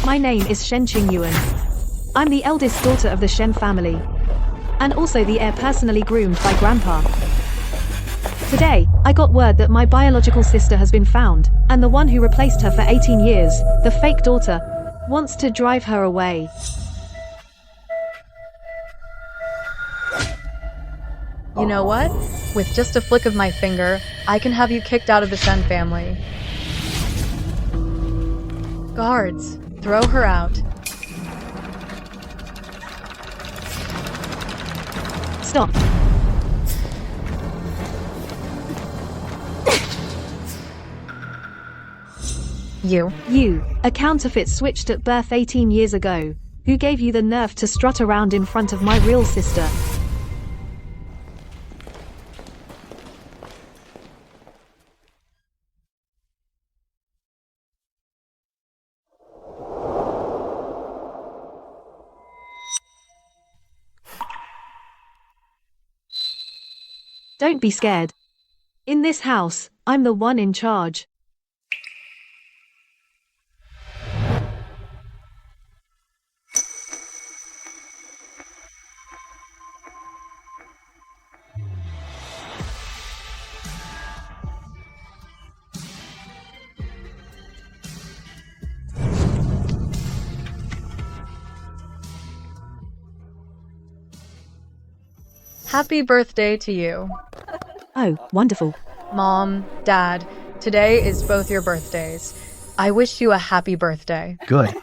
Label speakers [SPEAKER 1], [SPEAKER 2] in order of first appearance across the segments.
[SPEAKER 1] My name is Shen Qingyuan. I'm the eldest daughter of the Shen family, and also the heir personally groomed by Grandpa. Today, I got word that my biological sister has been found, and the one who replaced her for 18 years, the fake daughter, wants to drive her away.
[SPEAKER 2] You know what? With just a flick of my finger, I can have you kicked out of the Shen family. Guards, throw her out.
[SPEAKER 1] Stop. You, a counterfeit switched at birth 18 years ago. Who gave you the nerve to strut around in front of my real sister? Don't be scared. In this house, I'm the one in charge.
[SPEAKER 2] Happy birthday to you.
[SPEAKER 1] Oh, wonderful.
[SPEAKER 2] Mom, Dad, today is both your birthdays. I wish you a happy birthday.
[SPEAKER 3] Good.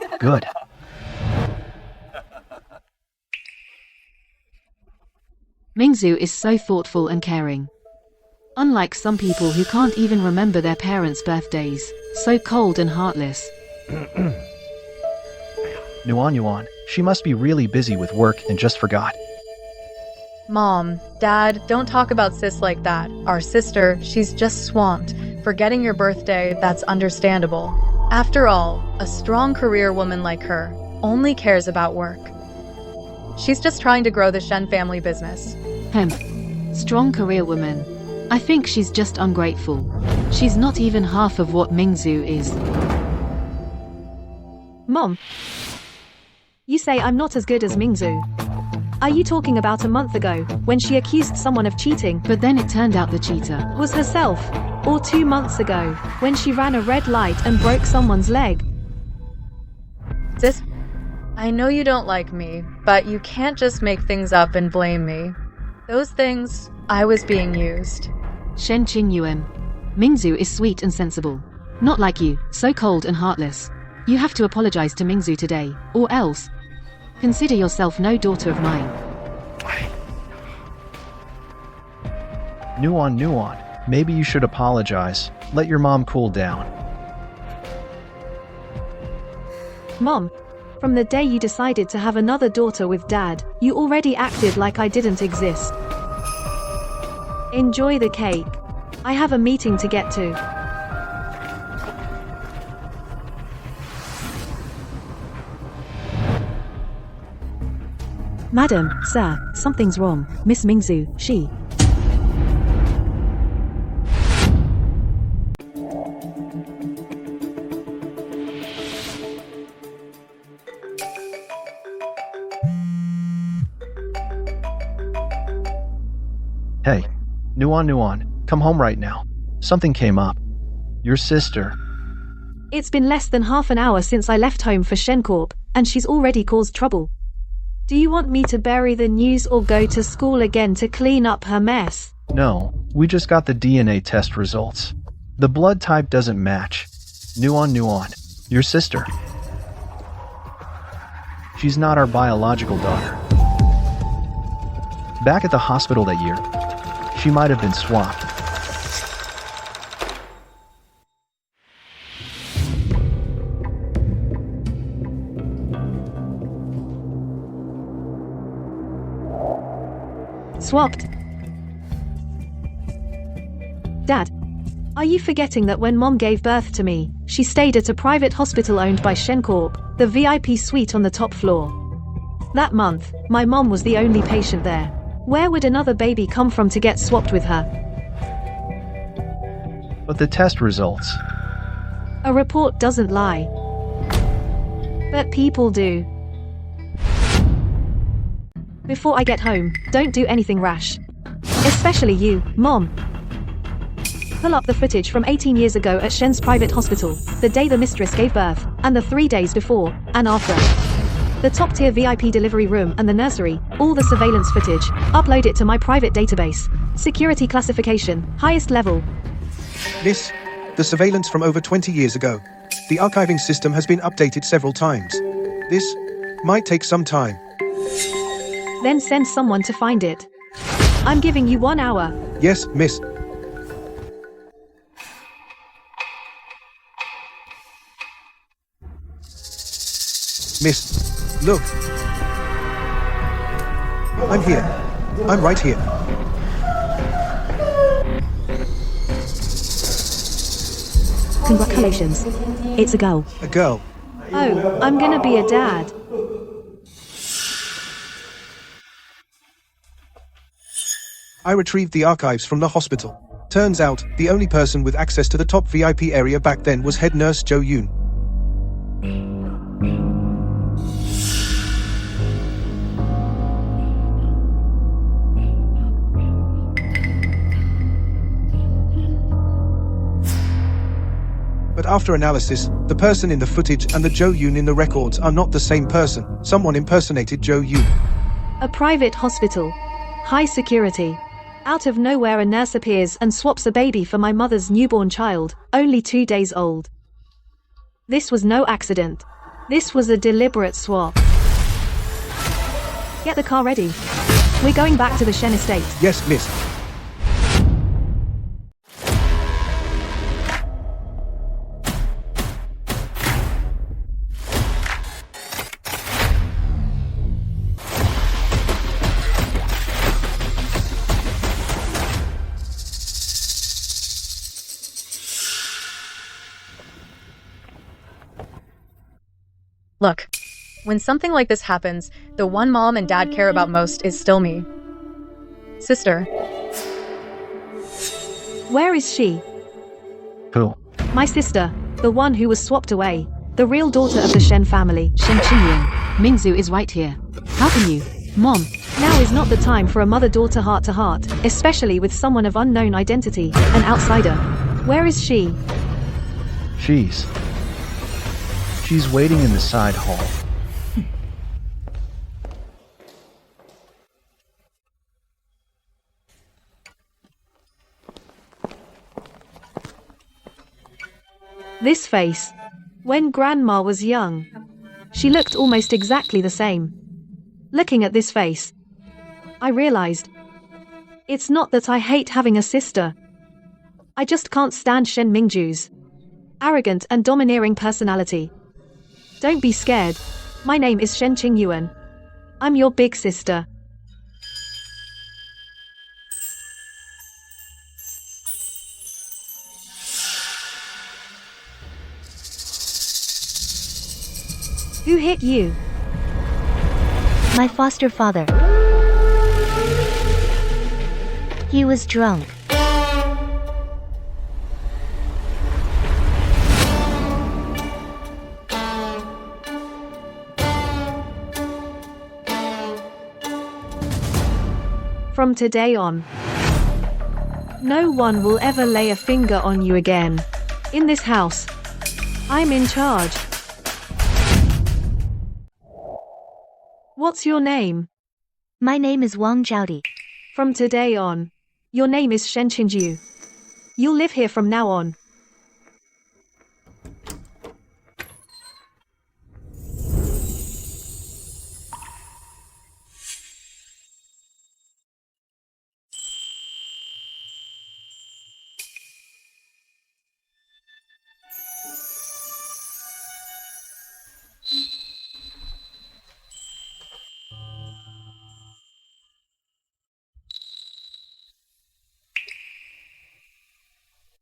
[SPEAKER 1] Mingzu is so thoughtful and caring. Unlike some people who can't even remember their parents' birthdays, so cold and heartless.
[SPEAKER 3] Yuan, she must be really busy with work and just forgot.
[SPEAKER 2] Mom, Dad, don't talk about sis like that. Our sister, she's just swamped. Forgetting your birthday, that's understandable. After all, a strong career woman like her only cares about work. She's just trying to grow the Shen family business.
[SPEAKER 1] Strong career woman. I think she's just ungrateful. She's not even half of what Mingzu is. Mom, you say I'm not as good as Mingzu. Are you talking about a month ago, when she accused someone of cheating, but then it turned out the cheater was herself? Or 2 months ago, when she ran a red light and broke someone's leg?
[SPEAKER 2] Sis, I know you don't like me, but you can't just make things up and blame me. Those things, I was being used.
[SPEAKER 1] Shen Qingyuan. Mingzu is sweet and sensible. Not like you, so cold and heartless. You have to apologize to Mingzu today, or else consider yourself no daughter of mine.
[SPEAKER 3] Nuan, maybe you should apologize. Let your mom cool down.
[SPEAKER 1] Mom, from the day you decided to have another daughter with Dad, you already acted like I didn't exist. Enjoy the cake. I have a meeting to get to. Madam, sir, something's wrong. Miss Mingzu, she.
[SPEAKER 3] Hey, Nuan, come home right now. Something came up. Your sister.
[SPEAKER 1] It's been less than half an hour since I left home for Shencorp, and she's already caused trouble. Do you want me to bury the news or go to school again to clean up her mess?
[SPEAKER 3] No, we just got the DNA test results. The blood type doesn't match. Nuan, your sister. She's not our biological daughter. Back at the hospital that year, she might have been swapped.
[SPEAKER 1] Swapped? Dad, are you forgetting that when Mom gave birth to me, she stayed at a private hospital owned by Shencorp, the VIP suite on the top floor? That month, my mom was the only patient there. Where would another baby come from to get swapped with her?
[SPEAKER 3] But the test results.
[SPEAKER 1] A report doesn't lie. But people do. Before I get home, don't do anything rash. Especially you, Mom. Pull up the footage from 18 years ago at Shen's private hospital, the day the mistress gave birth, and the 3 days before and after. The top-tier VIP delivery room and the nursery, all the surveillance footage. Upload it to my private database. Security classification, highest level.
[SPEAKER 4] Miss, the surveillance from over 20 years ago. The archiving system has been updated several times. This might take some time.
[SPEAKER 1] Then send someone to find it. I'm giving you 1 hour.
[SPEAKER 4] Yes, miss. Miss, look. I'm here. I'm right here.
[SPEAKER 1] Congratulations. It's a girl.
[SPEAKER 4] A girl.
[SPEAKER 1] Oh, I'm gonna be a dad.
[SPEAKER 4] I retrieved the archives from the hospital. Turns out, the only person with access to the top VIP area back then was head nurse Jo Yoon. But after analysis, the person in the footage and the Jo Yoon in the records are not the same person. Someone impersonated Jo Yoon.
[SPEAKER 1] A private hospital. High security. Out of nowhere, a nurse appears and swaps a baby for my mother's newborn child, only 2 days old. This was no accident. This was a deliberate swap. Get the car ready. We're going back to the Shen estate.
[SPEAKER 4] Yes, miss.
[SPEAKER 2] Look, when something like this happens, the one mom and dad care about most is still me. Sister.
[SPEAKER 1] Where is she?
[SPEAKER 3] Who?
[SPEAKER 1] My sister, the one who was swapped away. The real daughter of the Shen family.
[SPEAKER 5] Shen Qingyuan, Mingzu is right here. How can you? Mom.
[SPEAKER 1] Now is not the time for a mother-daughter heart-to-heart, especially with someone of unknown identity, an outsider. Where is she?
[SPEAKER 3] She's waiting in the side hall.
[SPEAKER 1] This face. When Grandma was young. She looked almost exactly the same. Looking at this face, I realized. It's not that I hate having a sister. I just can't stand Shen Mingju's arrogant and domineering personality. Don't be scared. My name is Shen Qingyuan. I'm your big sister. Who hit you?
[SPEAKER 6] My foster father. He was drunk.
[SPEAKER 1] From today on, no one will ever lay a finger on you again. In this house, I'm in charge. What's your name?
[SPEAKER 6] My name is Wang Zhaodi.
[SPEAKER 1] From today on, your name is Shen Qinju. You'll live here from now on.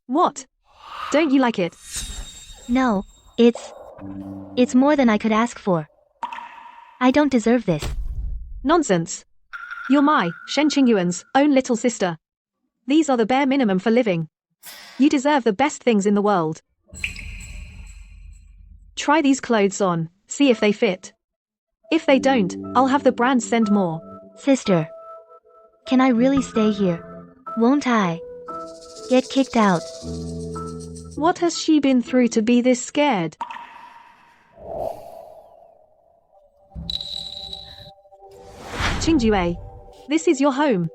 [SPEAKER 1] What? Don't you like it?
[SPEAKER 6] No, it's more than I could ask for. I don't deserve this.
[SPEAKER 1] Nonsense. You're my, Shen Qingyuan's, own little sister. These are the bare minimum for living. You deserve the best things in the world. Try these clothes on. see if they fit. If they don't, I'll have the brand send more.
[SPEAKER 6] Sister, can I really stay here? Won't I get kicked out?
[SPEAKER 1] What has she been through to be this scared? Qingjue, this is your home.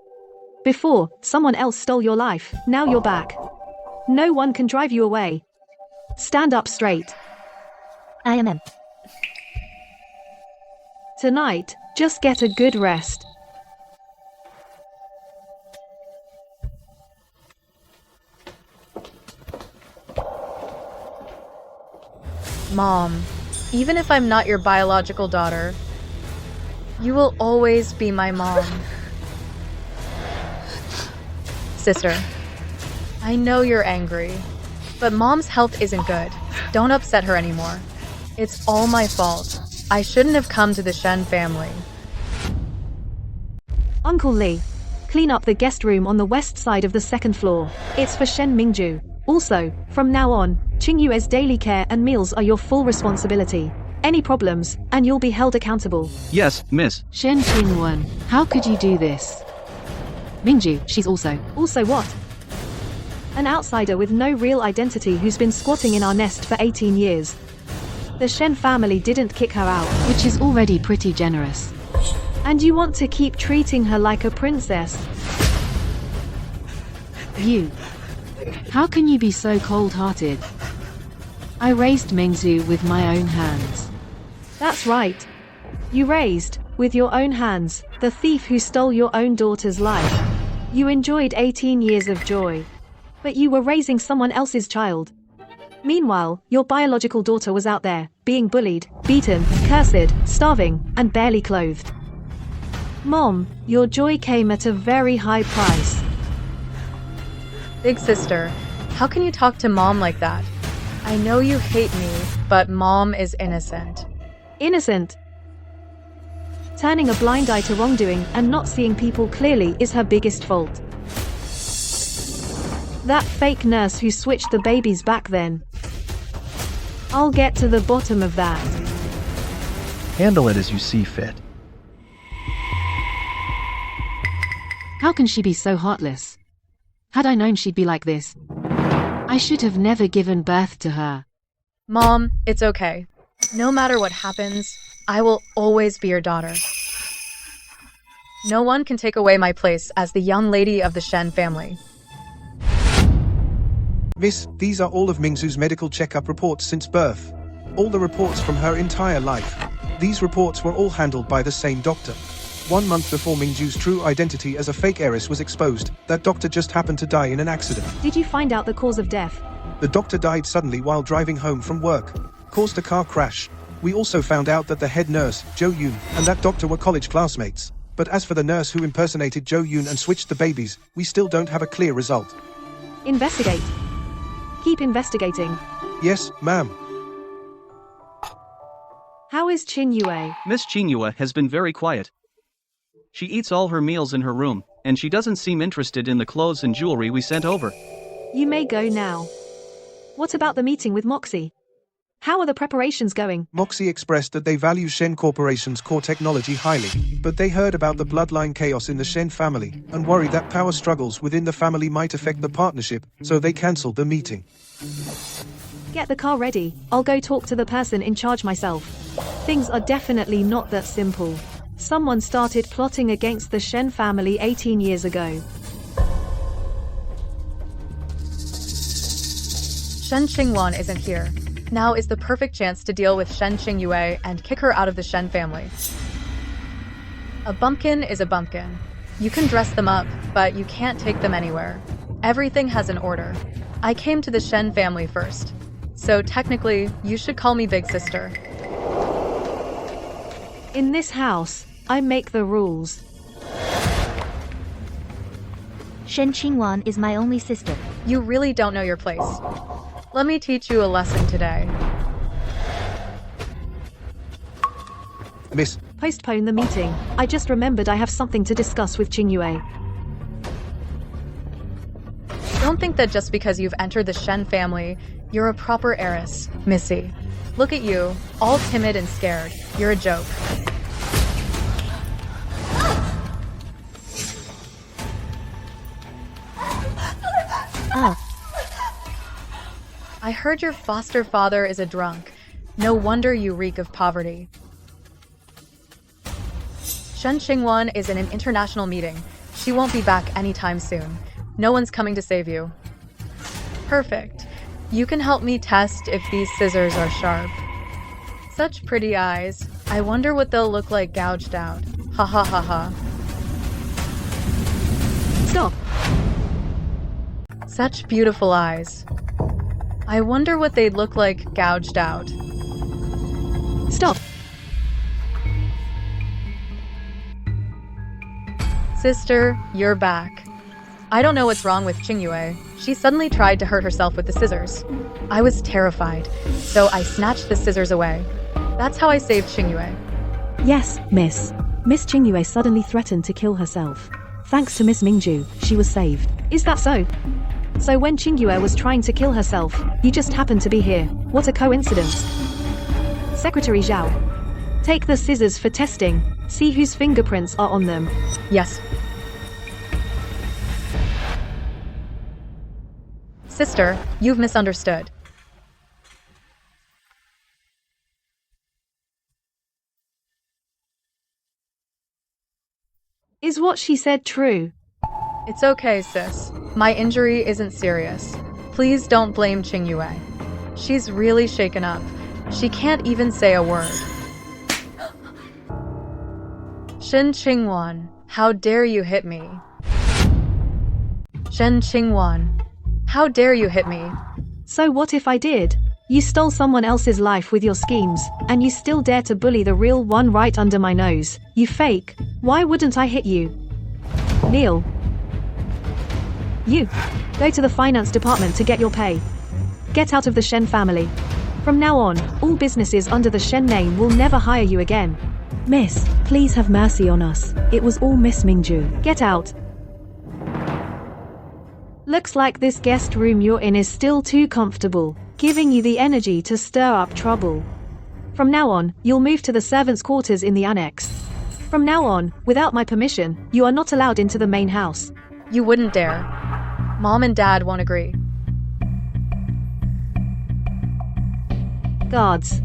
[SPEAKER 1] Before, someone else stole your life, now you're back. No one can drive you away. Stand up straight.
[SPEAKER 6] I am.
[SPEAKER 1] Tonight, just get a good rest.
[SPEAKER 2] Mom, even if I'm not your biological daughter, you will always be my mom. Sister, I know you're angry, but Mom's health isn't good. Don't upset her anymore. It's all my fault. I shouldn't have come to the Shen family.
[SPEAKER 1] Uncle Li, clean up the guest room on the west side of the second floor. It's for Shen Mingju. Also, from now on, Qingyue's daily care and meals are your full responsibility. Any problems, and you'll be held accountable.
[SPEAKER 7] Yes, miss.
[SPEAKER 5] Shen Qingwen, how could you do this? Mingju, she's also.
[SPEAKER 1] Also what? An outsider with no real identity who's been squatting in our nest for 18 years. The Shen family didn't kick her out.
[SPEAKER 5] Which is already pretty generous.
[SPEAKER 1] And you want to keep treating her like a princess?
[SPEAKER 5] You. How can you be so cold-hearted? I raised Mingzu with my own hands.
[SPEAKER 1] That's right. You raised, with your own hands, the thief who stole your own daughter's life. You enjoyed 18 years of joy. But you were raising someone else's child. Meanwhile, your biological daughter was out there, being bullied, beaten, cursed, starving, and barely clothed. Mom, your joy came at a very high price.
[SPEAKER 2] Big sister, how can you talk to Mom like that? I know you hate me, but Mom is innocent.
[SPEAKER 1] Innocent? Turning a blind eye to wrongdoing and not seeing people clearly is her biggest fault. That fake nurse who switched the babies back then. I'll get to the bottom of that.
[SPEAKER 3] Handle it as you see fit.
[SPEAKER 5] How can she be so heartless? Had I known she'd be like this, I should have never given birth to her.
[SPEAKER 2] Mom, it's okay. No matter what happens, I will always be your daughter. No one can take away my place as the young lady of the Shen family.
[SPEAKER 4] Miss, these are all of Mingzu's medical checkup reports since birth. All the reports from her entire life. These reports were all handled by the same doctor. 1 month before Mingju's true identity as a fake heiress was exposed, that doctor just happened to die in an accident.
[SPEAKER 1] Did you find out the cause of death?
[SPEAKER 4] The doctor died suddenly while driving home from work. Caused a car crash. We also found out that the head nurse, Jo Yoon, and that doctor were college classmates. But as for the nurse who impersonated Jo Yoon and switched the babies, we still don't have a clear result.
[SPEAKER 1] Investigate. Keep investigating.
[SPEAKER 4] Yes, ma'am.
[SPEAKER 1] How is Qingyue?
[SPEAKER 7] Miss Qingyue has been very quiet. She eats all her meals in her room, and she doesn't seem interested in the clothes and jewelry we sent over.
[SPEAKER 1] You may go now. What about the meeting with Moxie? How are the preparations going?
[SPEAKER 4] Moxie expressed that they value Shen Corporation's core technology highly, but they heard about the bloodline chaos in the Shen family, and worried that power struggles within the family might affect the partnership, so they cancelled the meeting.
[SPEAKER 1] Get the car ready, I'll go talk to the person in charge myself. Things are definitely not that simple. Someone started plotting against the Shen family 18 years ago.
[SPEAKER 2] Shen Qingwan isn't here. Now is the perfect chance to deal with Shen Qingyue and kick her out of the Shen family. A bumpkin is a bumpkin. You can dress them up, but you can't take them anywhere. Everything has an order. I came to the Shen family first. So technically, you should call me Big Sister.
[SPEAKER 1] In this house, I make the rules.
[SPEAKER 6] Shen Qingwan is my only sister.
[SPEAKER 2] You really don't know your place. Let me teach you a lesson today.
[SPEAKER 4] Miss,
[SPEAKER 1] Postpone the meeting. I just remembered I have something to discuss with Qingyue.
[SPEAKER 2] Don't think that just because you've entered the Shen family, you're a proper heiress, Missy. Look at you, all timid and scared. You're a joke. I heard your foster father is a drunk. No wonder you reek of poverty. Shen Qingwan is in an international meeting. She won't be back anytime soon. No one's coming to save you. Perfect. You can help me test if these scissors are sharp. Such pretty eyes. I wonder what they'll look like gouged out. Ha ha ha ha.
[SPEAKER 1] Stop.
[SPEAKER 2] Such beautiful eyes. I wonder what they'd look like gouged out.
[SPEAKER 1] Stop.
[SPEAKER 2] Sister, you're back. I don't know what's wrong with Qingyue. She suddenly tried to hurt herself with the scissors. I was terrified, so I snatched the scissors away. That's how I saved Qingyue.
[SPEAKER 1] Yes, Miss. Miss Qingyue suddenly threatened to kill herself. Thanks to Miss Mingju, she was saved. Is that so? So when Qingyue was trying to kill herself, you just happened to be here. What a coincidence. Secretary Zhao, take the scissors for testing. See whose fingerprints are on them.
[SPEAKER 2] Yes. Sister, you've misunderstood.
[SPEAKER 1] Is what she said true?
[SPEAKER 2] It's okay, sis. My injury isn't serious. Please don't blame Qingyue. She's really shaken up. She can't even say a word. Shen Qingwan, how dare you hit me? Shen Qingwan, how dare you hit me?
[SPEAKER 1] So what if I did? You stole someone else's life with your schemes, and you still dare to bully the real one right under my nose. You fake. Why wouldn't I hit you? Neil. You. Go to the finance department to get your pay. Get out of the Shen family. From now on, all businesses under the Shen name will never hire you again. Miss, please have mercy on us. It was all Miss Mingju. Get out. Looks like this guest room you're in is still too comfortable, giving you the energy to stir up trouble. From now on, you'll move to the servants' quarters in the annex. From now on, without my permission, you are not allowed into the main house.
[SPEAKER 2] You wouldn't dare. Mom and Dad won't agree.
[SPEAKER 1] Guards.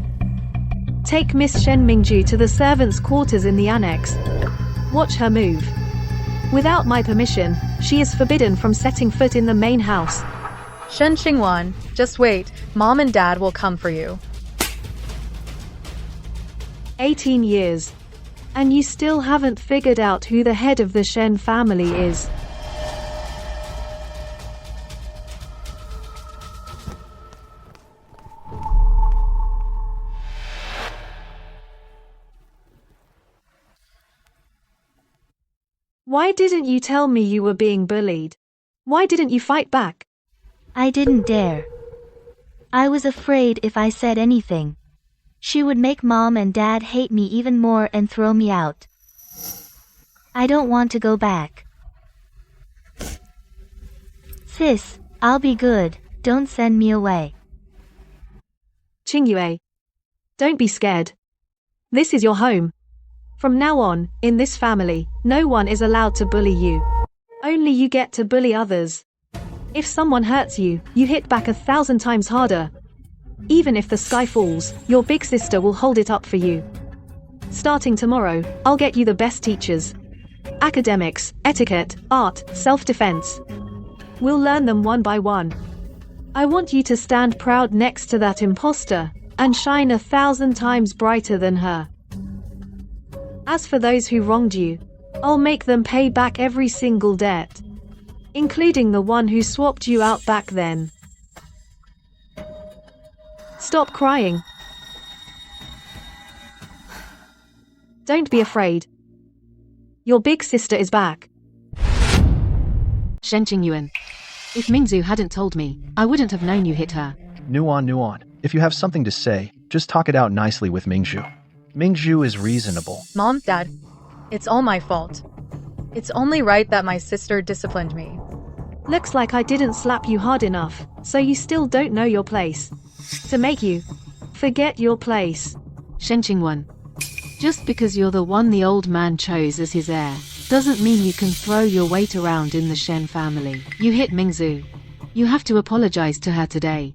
[SPEAKER 1] Take Miss Shen Mingju to the servants' quarters in the annex. Watch her move. Without my permission, she is forbidden from setting foot in the main house.
[SPEAKER 2] Shen Qingwan, just wait. Mom and Dad will come for you.
[SPEAKER 1] 18 years. And you still haven't figured out who the head of the Shen family is. Why didn't you tell me you were being bullied? Why didn't you fight back?
[SPEAKER 6] I didn't dare. I was afraid if I said anything, she would make Mom and Dad hate me even more and throw me out. I don't want to go back. Sis, I'll be good. Don't send me away.
[SPEAKER 1] Qingyue. Don't be scared. This is your home. From now on, in this family, no one is allowed to bully you. Only you get to bully others. If someone hurts you, you hit back 1,000 times harder. Even if the sky falls, your big sister will hold it up for you. Starting tomorrow, I'll get you the best teachers. Academics, etiquette, art, self-defense. We'll learn them one by one. I want you to stand proud next to that imposter, and shine 1,000 times brighter than her. As for those who wronged you, I'll make them pay back every single debt, including the one who swapped you out back then. Stop crying. Don't be afraid. Your big sister is back.
[SPEAKER 5] Shen Qingyuan. If Mingzu hadn't told me, I wouldn't have known you hit her.
[SPEAKER 3] Nuan. If you have something to say, just talk it out nicely with Mingzhu. Mingzhu is reasonable.
[SPEAKER 2] Mom, Dad, it's all my fault. It's only right that my sister disciplined me.
[SPEAKER 1] Looks like I didn't slap you hard enough, so you still don't know your place. To make you forget your place.
[SPEAKER 5] Shen Qingwen. Just because you're the one the old man chose as his heir, doesn't mean you can throw your weight around in the Shen family. You hit Mingzu. You have to apologize to her today.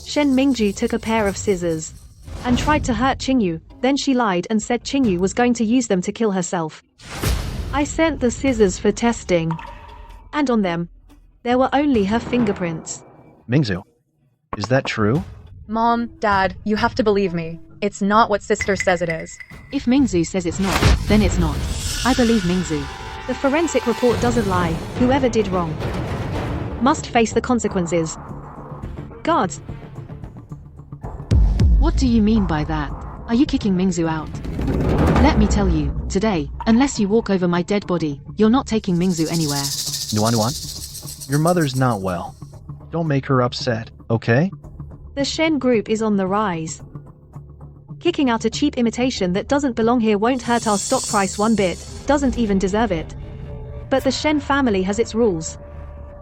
[SPEAKER 1] Shen Mingju took a pair of scissors and tried to hurt Qingyu, then she lied and said Qingyu was going to use them to kill herself. I sent the scissors for testing, and on them, there were only her fingerprints.
[SPEAKER 3] Mingzu, is that true?
[SPEAKER 2] Mom, Dad, you have to believe me. It's not what sister says it is.
[SPEAKER 5] If Mingzu says it's not, then it's not. I believe Mingzu.
[SPEAKER 1] The forensic report doesn't lie. Whoever did wrong must face the consequences. Guards.
[SPEAKER 5] What do you mean by that? Are you kicking Mingzu out? Let me tell you, today, unless you walk over my dead body, you're not taking Mingzu anywhere.
[SPEAKER 3] Nuan? Your mother's not well. Don't make her upset, okay?
[SPEAKER 1] The Shen group is on the rise. Kicking out a cheap imitation that doesn't belong here won't hurt our stock price one bit, doesn't even deserve it. But the Shen family has its rules.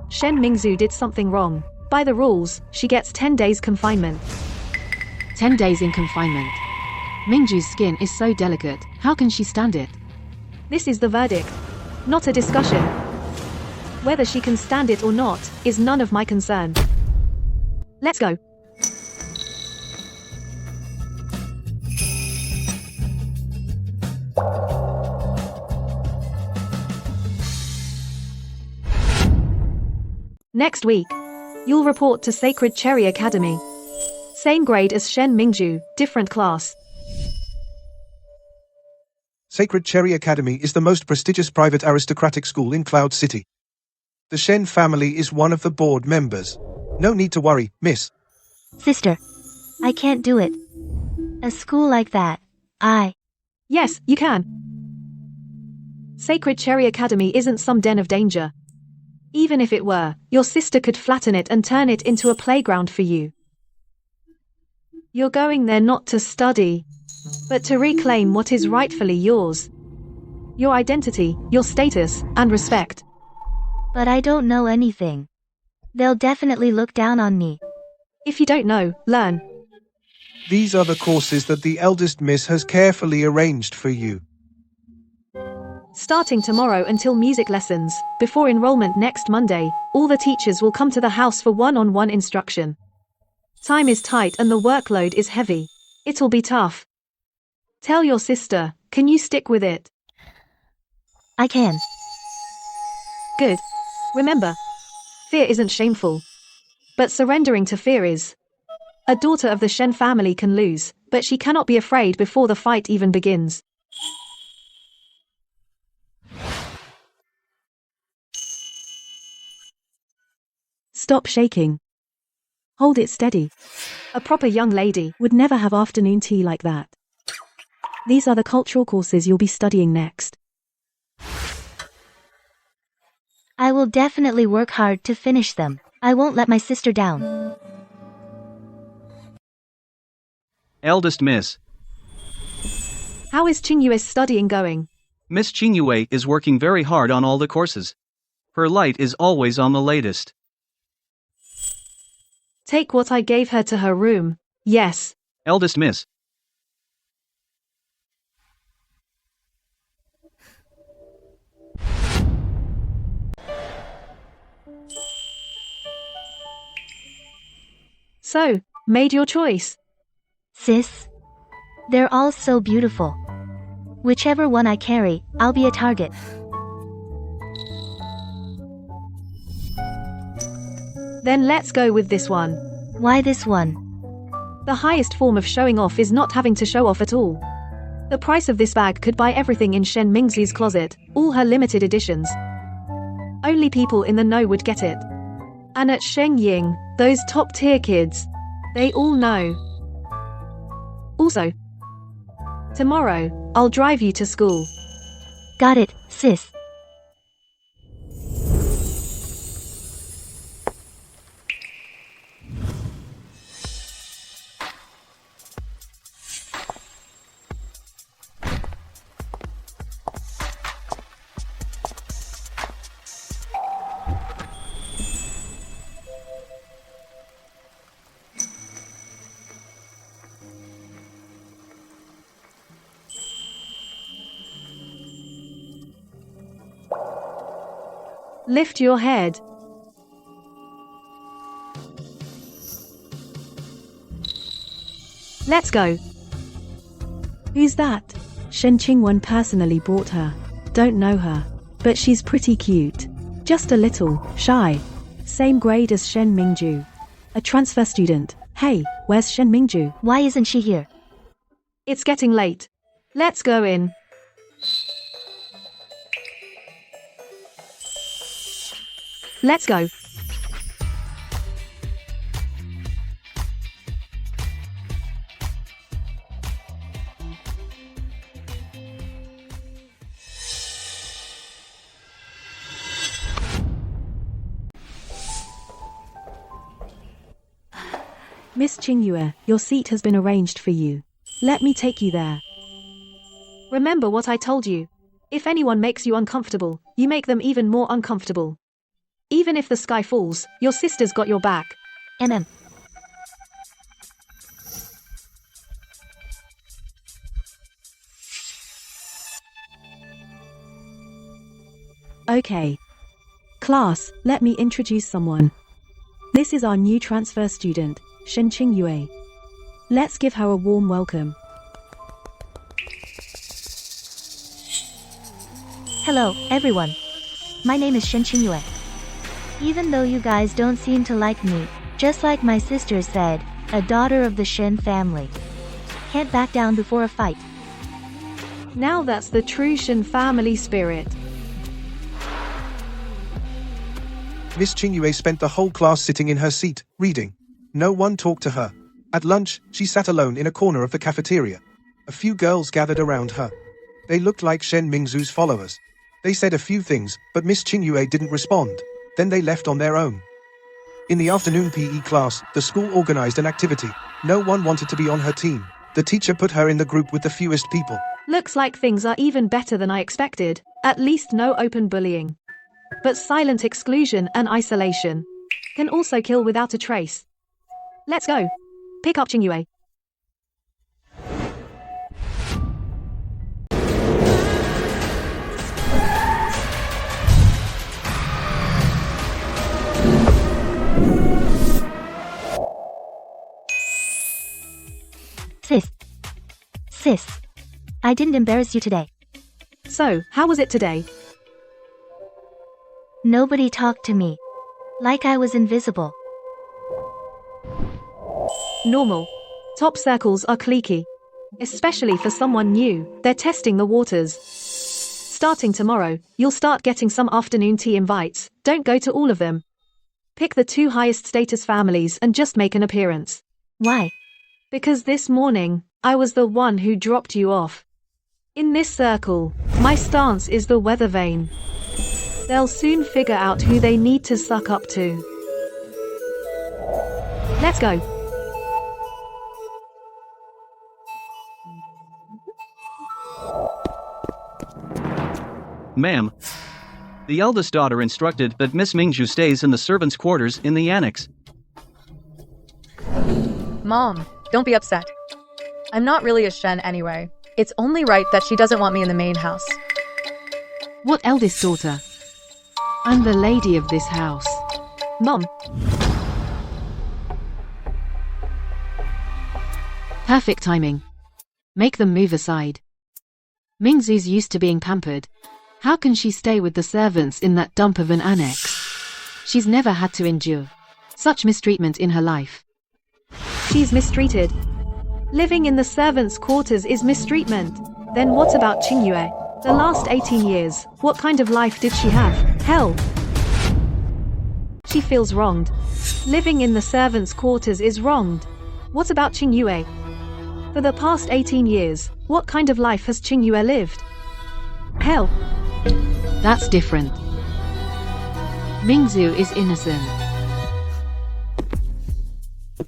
[SPEAKER 1] Shen Mingzu did something wrong. By the rules, she gets 10 days confinement.
[SPEAKER 5] 10 days in confinement. Mingju's skin is so delicate, how can she stand it?
[SPEAKER 1] This is the verdict, not a discussion. Whether she can stand it or not, is none of my concern. Let's go. Next week, you'll report to Sacred Cherry Academy. Same grade as Shen Mingju, different class.
[SPEAKER 4] Sacred Cherry Academy is the most prestigious private aristocratic school in Cloud City. The Shen family is one of the board members. No need to worry, miss.
[SPEAKER 6] Sister, I can't do it. A school like that,
[SPEAKER 1] Yes, you can. Sacred Cherry Academy isn't some den of danger. Even if it were, your sister could flatten it and turn it into a playground for you. You're going there not to study, but to reclaim what is rightfully yours. Your identity, your status, and respect.
[SPEAKER 6] But I don't know anything. They'll definitely look down on me.
[SPEAKER 1] If you don't know, learn.
[SPEAKER 4] These are the courses that the eldest miss has carefully arranged for you.
[SPEAKER 1] Starting tomorrow until music lessons, before enrollment next Monday, all the teachers will come to the house for one-on-one instruction. Time is tight and the workload is heavy. It'll be tough. Tell your sister, can you stick with it?
[SPEAKER 6] I can.
[SPEAKER 1] Good. Remember, fear isn't shameful. But surrendering to fear is. A daughter of the Shen family can lose, but she cannot be afraid before the fight even begins. Stop shaking. Hold it steady. A proper young lady would never have afternoon tea like that. These are the cultural courses you'll be studying next.
[SPEAKER 6] I will definitely work hard to finish them. I won't let my sister down.
[SPEAKER 7] Eldest Miss.
[SPEAKER 1] How is Qingyue's studying going?
[SPEAKER 7] Miss Qingyue is working very hard on all the courses. Her light is always on the latest.
[SPEAKER 1] Take what I gave her to her room. Yes.
[SPEAKER 7] Eldest Miss.
[SPEAKER 1] So, made your choice.
[SPEAKER 6] Sis? They're all so beautiful. Whichever one I carry, I'll be a target.
[SPEAKER 1] Then let's go with this one.
[SPEAKER 6] Why this one?
[SPEAKER 1] The highest form of showing off is not having to show off at all. The price of this bag could buy everything in Shen Mingzu's closet, all her limited editions. Only people in the know would get it. And at Sheng Ying, those top-tier kids, they all know. Also, tomorrow, I'll drive you to school.
[SPEAKER 6] Got it, sis.
[SPEAKER 1] Lift your head. Let's go. Who's that? Shen Qingwen personally brought her. Don't know her, but she's pretty cute. Just a little shy. Same grade as Shen Mingju. A transfer student. Hey, where's Shen Mingju?
[SPEAKER 6] Why isn't she here?
[SPEAKER 1] It's getting late. Let's go in. Let's go. Miss Qingyue, your seat has been arranged for you. Let me take you there. Remember what I told you. If anyone makes you uncomfortable, you make them even more uncomfortable. Even if the sky falls, your sister's got your back.
[SPEAKER 6] MM.
[SPEAKER 1] Okay. Class, let me introduce someone. This is our new transfer student, Shen Qingyue. Let's give her a warm welcome.
[SPEAKER 6] Hello, everyone. My name is Shen Qingyue. Even though you guys don't seem to like me, just like my sister said, a daughter of the Shen family. Can't back down before a fight.
[SPEAKER 1] Now that's the true Shen family spirit.
[SPEAKER 4] Miss Qingyue spent the whole class sitting in her seat, reading. No one talked to her. At lunch, she sat alone in a corner of the cafeteria. A few girls gathered around her. They looked like Shen Mingzu's followers. They said a few things, but Miss Qingyue didn't respond. Then they left on their own. In the afternoon PE class, the school organized an activity. No one wanted to be on her team. The teacher put her in the group with the fewest people.
[SPEAKER 1] Looks like things are even better than I expected. At least no open bullying. But silent exclusion and isolation can also kill without a trace. Let's go. Pick up Qingyue.
[SPEAKER 6] Sis. I didn't embarrass you today.
[SPEAKER 1] So, how was it today?
[SPEAKER 6] Nobody talked to me. Like I was invisible.
[SPEAKER 1] Normal. Top circles are cliquey. Especially for someone new, they're testing the waters. Starting tomorrow, you'll start getting some afternoon tea invites. Don't go to all of them. Pick the 2 highest status families and just make an appearance.
[SPEAKER 6] Why?
[SPEAKER 1] Because this morning, I was the one who dropped you off. In this circle, my stance is the weather vane. They'll soon figure out who they need to suck up to. Let's go.
[SPEAKER 7] Ma'am. The eldest daughter instructed that Miss Mingju stays in the servants' quarters in the annex.
[SPEAKER 2] Mom, don't be upset. I'm not really a Shen anyway. It's only right that she doesn't want me in the main house.
[SPEAKER 5] What eldest daughter? I'm the lady of this house.
[SPEAKER 1] Mom.
[SPEAKER 5] Perfect timing. Make them move aside. Mingzu's used to being pampered. How can she stay with the servants in that dump of an annex? She's never had to endure such mistreatment in her life.
[SPEAKER 1] She's mistreated. Living in the servants' quarters is mistreatment. Then what about Qingyue? The last 18 years, what kind of life did she have? Hell. She feels wronged. Living in the servants' quarters is wronged. What about Qingyue? For the past 18 years, what kind of life has Qingyue lived? Hell.
[SPEAKER 5] That's different. Mingzu is innocent.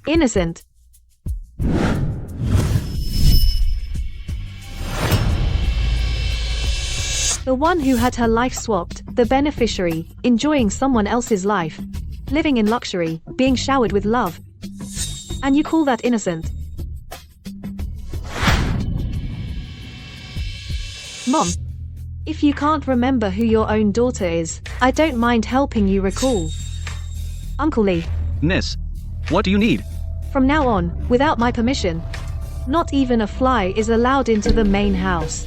[SPEAKER 1] Innocent. The one who had her life swapped, the beneficiary, enjoying someone else's life, living in luxury, being showered with love. And you call that innocent? Mom, If you can't remember who your own daughter is, I don't mind helping you recall. Uncle Lee.
[SPEAKER 7] Miss, what do you need?
[SPEAKER 1] From now on, without my permission, not even a fly is allowed into the main house.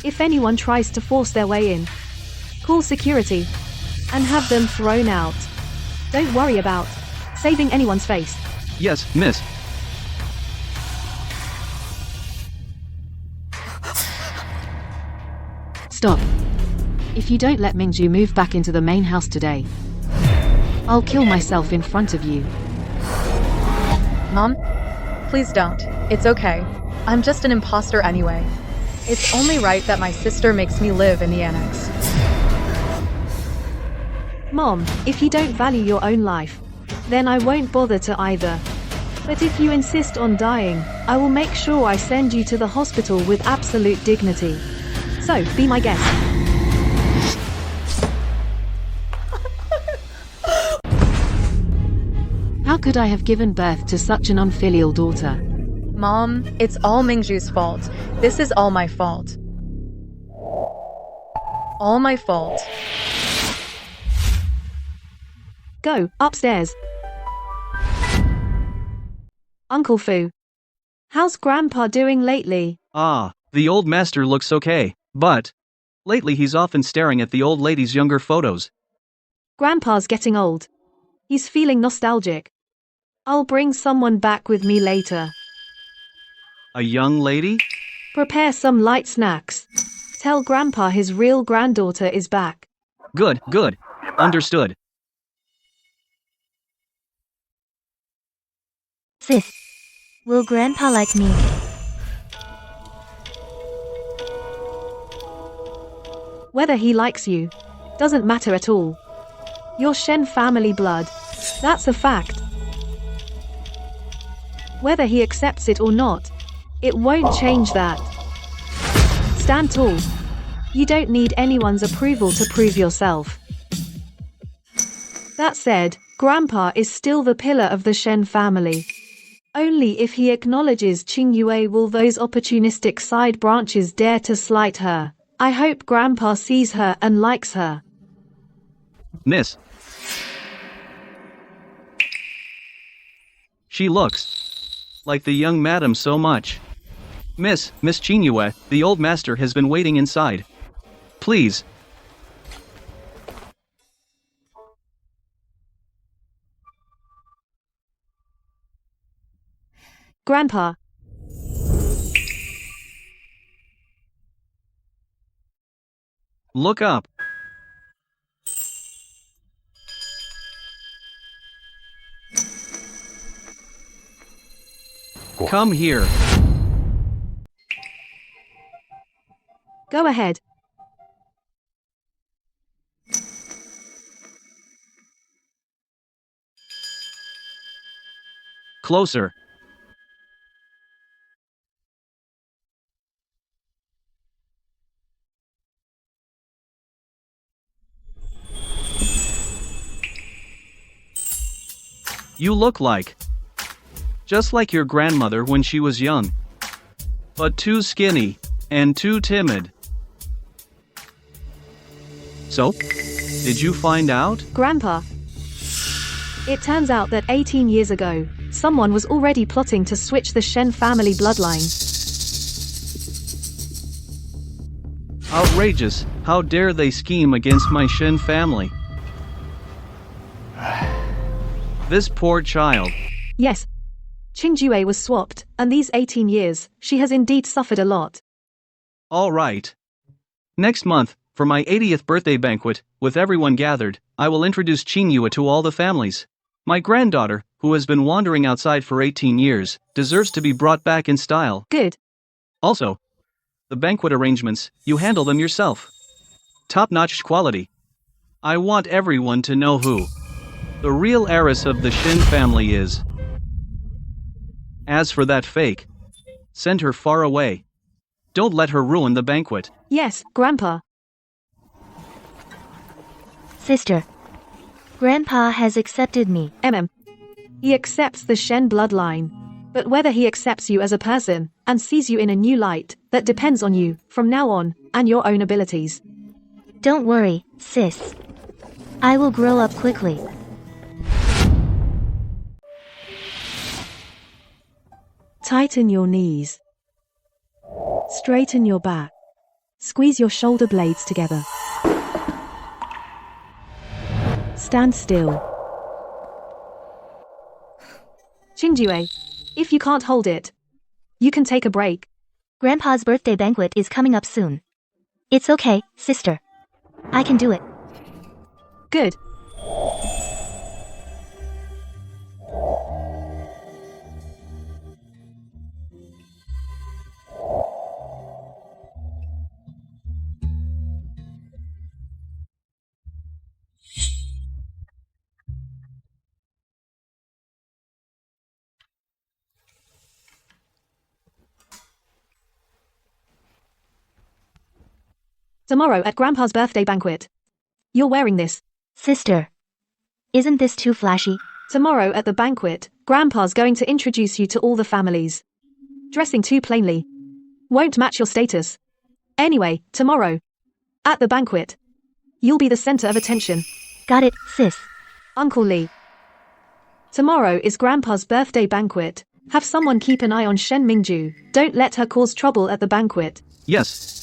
[SPEAKER 1] If anyone tries to force their way in, call security and have them thrown out. Don't worry about saving anyone's face.
[SPEAKER 7] Yes, miss.
[SPEAKER 5] Stop. If you don't let Mingju move back into the main house today, I'll kill myself in front of you.
[SPEAKER 2] Mom, please don't. It's okay. I'm just an imposter anyway. It's only right that my sister makes me live in the annex.
[SPEAKER 1] Mom, if you don't value your own life, then I won't bother to either. But if you insist on dying, I will make sure I send you to the hospital with absolute dignity. So, be my guest.
[SPEAKER 5] How could I have given birth to such an unfilial daughter?
[SPEAKER 2] Mom, it's all Mingju's fault. This is all my fault. All my fault.
[SPEAKER 1] Go, upstairs. Uncle Fu. How's Grandpa doing lately?
[SPEAKER 7] Ah, the old master looks okay, but lately he's often staring at the old lady's younger photos.
[SPEAKER 1] Grandpa's getting old. He's feeling nostalgic. I'll bring someone back with me later.
[SPEAKER 7] A young lady?
[SPEAKER 1] Prepare some light snacks. Tell Grandpa his real granddaughter is back.
[SPEAKER 7] Good, good. Understood.
[SPEAKER 6] Sis, will Grandpa like me?
[SPEAKER 1] Whether he likes you doesn't matter at all. You're Shen family blood. That's a fact. Whether he accepts it or not, it won't change that. Stand tall. You don't need anyone's approval to prove yourself. That said, Grandpa is still the pillar of the Shen family. Only if he acknowledges Qingyue will those opportunistic side branches dare to slight her. I hope Grandpa sees her and likes her.
[SPEAKER 7] Miss. She looks like the young madam so much. Miss Qingyue, the old master has been waiting inside. Please.
[SPEAKER 1] Grandpa.
[SPEAKER 7] Look up. Come here.
[SPEAKER 1] Go ahead.
[SPEAKER 7] Closer. You look just like your grandmother when she was young. But too skinny and too timid. So, did you find out?
[SPEAKER 1] Grandpa. It turns out that 18 years ago, someone was already plotting to switch the Shen family bloodline.
[SPEAKER 7] Outrageous. How dare they scheme against my Shen family? This poor child.
[SPEAKER 1] Yes. Qingjue was swapped, and these 18 years, she has indeed suffered a lot.
[SPEAKER 7] All right. Next month, for my 80th birthday banquet, with everyone gathered, I will introduce Qingyue to all the families. My granddaughter, who has been wandering outside for 18 years, deserves to be brought back in style.
[SPEAKER 1] Good.
[SPEAKER 7] Also, the banquet arrangements, you handle them yourself. Top-notch quality. I want everyone to know who the real heiress of the Shen family is. As for that fake, send her far away. Don't let her ruin the banquet.
[SPEAKER 1] Yes, Grandpa.
[SPEAKER 6] Sister, Grandpa has accepted me.
[SPEAKER 1] He accepts the Shen bloodline. But whether he accepts you as a person, and sees you in a new light, that depends on you, from now on, and your own abilities.
[SPEAKER 6] Don't worry, sis. I will grow up quickly.
[SPEAKER 1] Tighten your knees. Straighten your back. Squeeze your shoulder blades together. Stand still. Qingjue, if you can't hold it, you can take a break.
[SPEAKER 6] Grandpa's birthday banquet is coming up soon. It's okay, sister. I can do it.
[SPEAKER 1] Good. Tomorrow at Grandpa's birthday banquet. You're wearing this.
[SPEAKER 6] Sister. Isn't this too flashy?
[SPEAKER 1] Tomorrow at the banquet, Grandpa's going to introduce you to all the families. Dressing too plainly won't match your status. Anyway, tomorrow, at the banquet, you'll be the center of attention.
[SPEAKER 6] Got it, sis.
[SPEAKER 1] Uncle Lee. Tomorrow is Grandpa's birthday banquet. Have someone keep an eye on Shen Mingju. Don't let her cause trouble at the banquet.
[SPEAKER 7] Yes.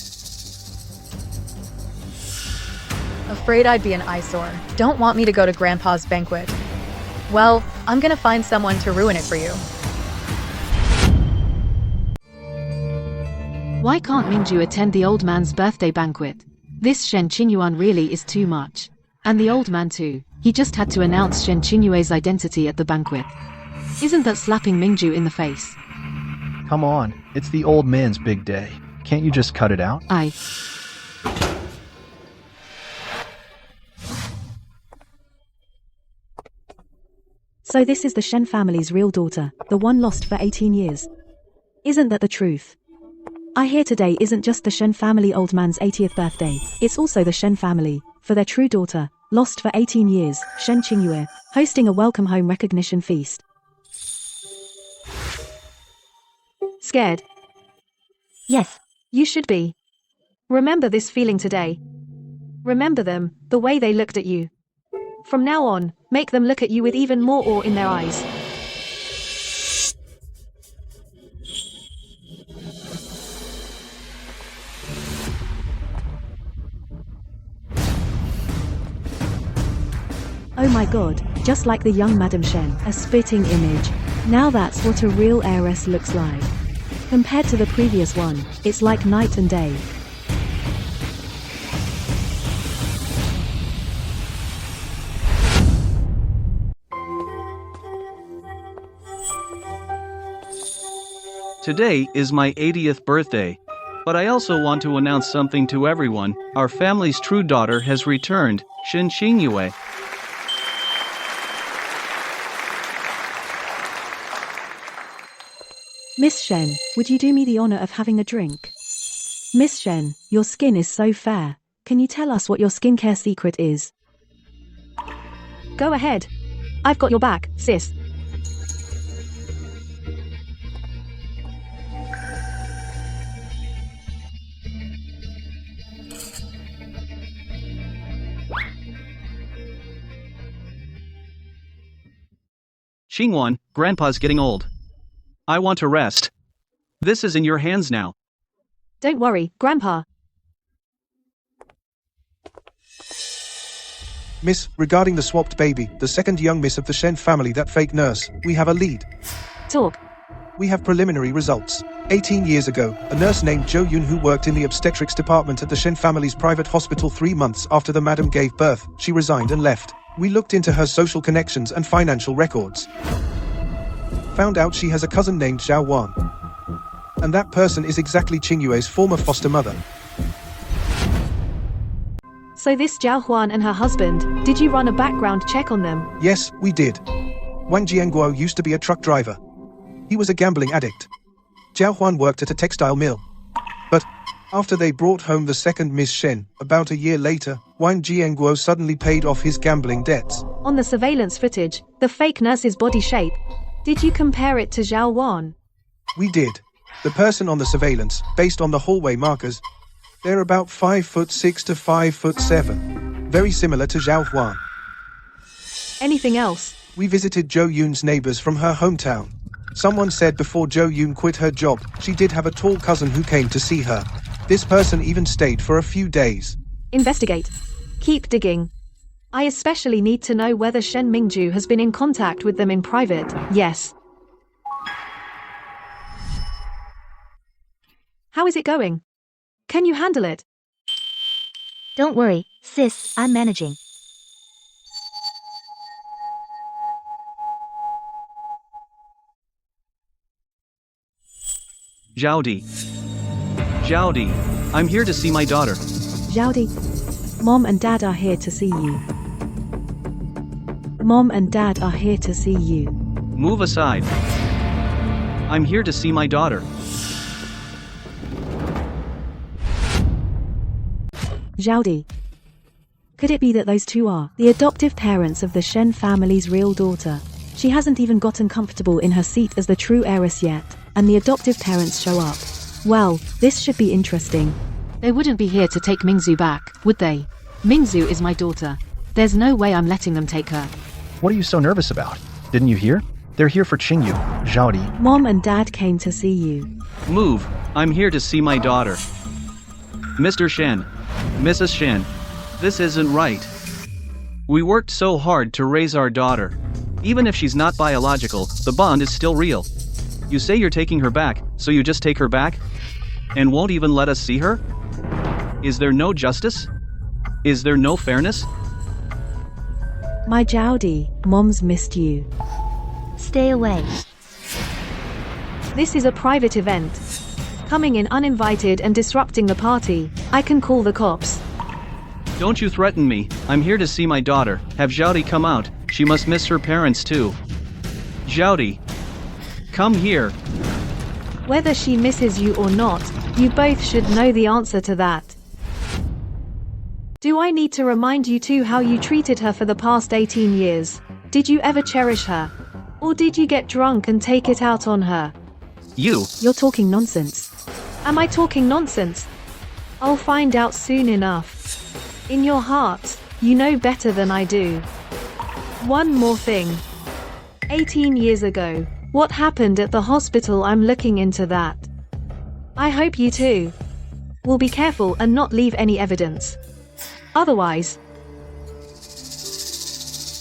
[SPEAKER 2] Afraid I'd be an eyesore. Don't want me to go to Grandpa's banquet. Well, I'm gonna find someone to ruin it for you.
[SPEAKER 5] Why can't Mingju attend the old man's birthday banquet? This Shen Qingyuan really is too much. And the old man too. He just had to announce Shen Qingyue's identity at the banquet. Isn't that slapping Mingju in the face?
[SPEAKER 3] Come on, it's the old man's big day. Can't you just cut it out?
[SPEAKER 1] So this is the Shen family's real daughter, the one lost for 18 years. Isn't that the truth? I hear today isn't just the Shen family old man's 80th birthday, it's also the Shen family, for their true daughter, lost for 18 years, Shen Qingyue, hosting a welcome home recognition feast. Scared?
[SPEAKER 6] Yes.
[SPEAKER 1] You should be. Remember this feeling today. Remember them, the way they looked at you. From now on, make them look at you with even more awe in their eyes. Oh my god, just like the young Madame Shen, a spitting image. Now that's what a real heiress looks like. Compared to the previous one, it's like night and day.
[SPEAKER 7] Today is my 80th birthday. But I also want to announce something to everyone. Our family's true daughter has returned, Shen Qingyue.
[SPEAKER 1] Miss Shen, would you do me the honor of having a drink? Miss Shen, your skin is so fair. Can you tell us what your skincare secret is? Go ahead. I've got your back, sis.
[SPEAKER 7] Xingwan, Grandpa's getting old. I want to rest. This is in your hands now.
[SPEAKER 1] Don't worry, Grandpa.
[SPEAKER 4] Miss, regarding the swapped baby, the second young miss of the Shen family, that fake nurse, we have a lead.
[SPEAKER 1] Talk.
[SPEAKER 4] We have preliminary results. 18 years ago, a nurse named Zhou Yun, who worked in the obstetrics department at the Shen family's private hospital 3 months after the madam gave birth, she resigned and left. We looked into her social connections and financial records. Found out she has a cousin named Zhao Wan. And that person is exactly Qingyue's former foster mother.
[SPEAKER 1] So this Zhao Huan and her husband, did you run a background check on them?
[SPEAKER 4] Yes, we did. Wang Jianguo used to be a truck driver. He was a gambling addict. Zhao Huan worked at a textile mill. But after they brought home the second Miss Shen, about a year later, Wang Jianguo suddenly paid off his gambling debts.
[SPEAKER 1] On the surveillance footage, the fake nurse's body shape, did you compare it to Zhao Wan?
[SPEAKER 4] We did. The person on the surveillance, based on the hallway markers, They're about 5'6" to 5'7". Very similar to Zhao Huan.
[SPEAKER 1] Anything else?
[SPEAKER 4] We visited Zhou Yun's neighbors from her hometown. Someone said before Zhou Yun quit her job, she did have a tall cousin who came to see her. This person even stayed for a few days.
[SPEAKER 1] Investigate. Keep digging. I especially need to know whether Shen Mingju has been in contact with them in private. Yes. How is it going? Can you handle it?
[SPEAKER 6] Don't worry, sis, I'm managing.
[SPEAKER 7] Zhaodi. Zhaodi, I'm here to see my daughter.
[SPEAKER 1] Zhaodi, Mom and Dad are here to see you. Mom and Dad are here to see you.
[SPEAKER 7] Move aside. I'm here to see my daughter.
[SPEAKER 1] Zhaodi. Could it be that those two are the adoptive parents of the Shen family's real daughter? She hasn't even gotten comfortable in her seat as the true heiress yet, and the adoptive parents show up. Well, this should be interesting.
[SPEAKER 5] They wouldn't be here to take Mingzu back, would they? Mingzu is my daughter. There's no way I'm letting them take her.
[SPEAKER 3] What are you so nervous about? Didn't you hear? They're here for Qingyu, Zhaodi.
[SPEAKER 1] Mom and Dad came to see you.
[SPEAKER 7] Move, I'm here to see my daughter. Mr. Shen. Mrs. Shen. This isn't right. We worked so hard to raise our daughter. Even if she's not biological, the bond is still real. You say you're taking her back, so you just take her back? And won't even let us see her? Is there no justice? Is there no fairness?
[SPEAKER 1] My Zhaodi, Mom's missed you.
[SPEAKER 6] Stay away.
[SPEAKER 1] This is a private event. Coming in uninvited and disrupting the party, I can call the cops.
[SPEAKER 7] Don't you threaten me, I'm here to see my daughter. Have Zhaodi come out, she must miss her parents too. Zhaodi. Come here.
[SPEAKER 1] Whether she misses you or not, you both should know the answer to that. Do I need to remind you too how you treated her for the past 18 years? Did you ever cherish her? Or did you get drunk and take it out on her? You're talking nonsense. Am I talking nonsense? I'll find out soon enough. In your heart, you know better than I do. One more thing. 18 years ago, what happened at the hospital? I'm looking into that. I hope you too will be careful and not leave any evidence. Otherwise...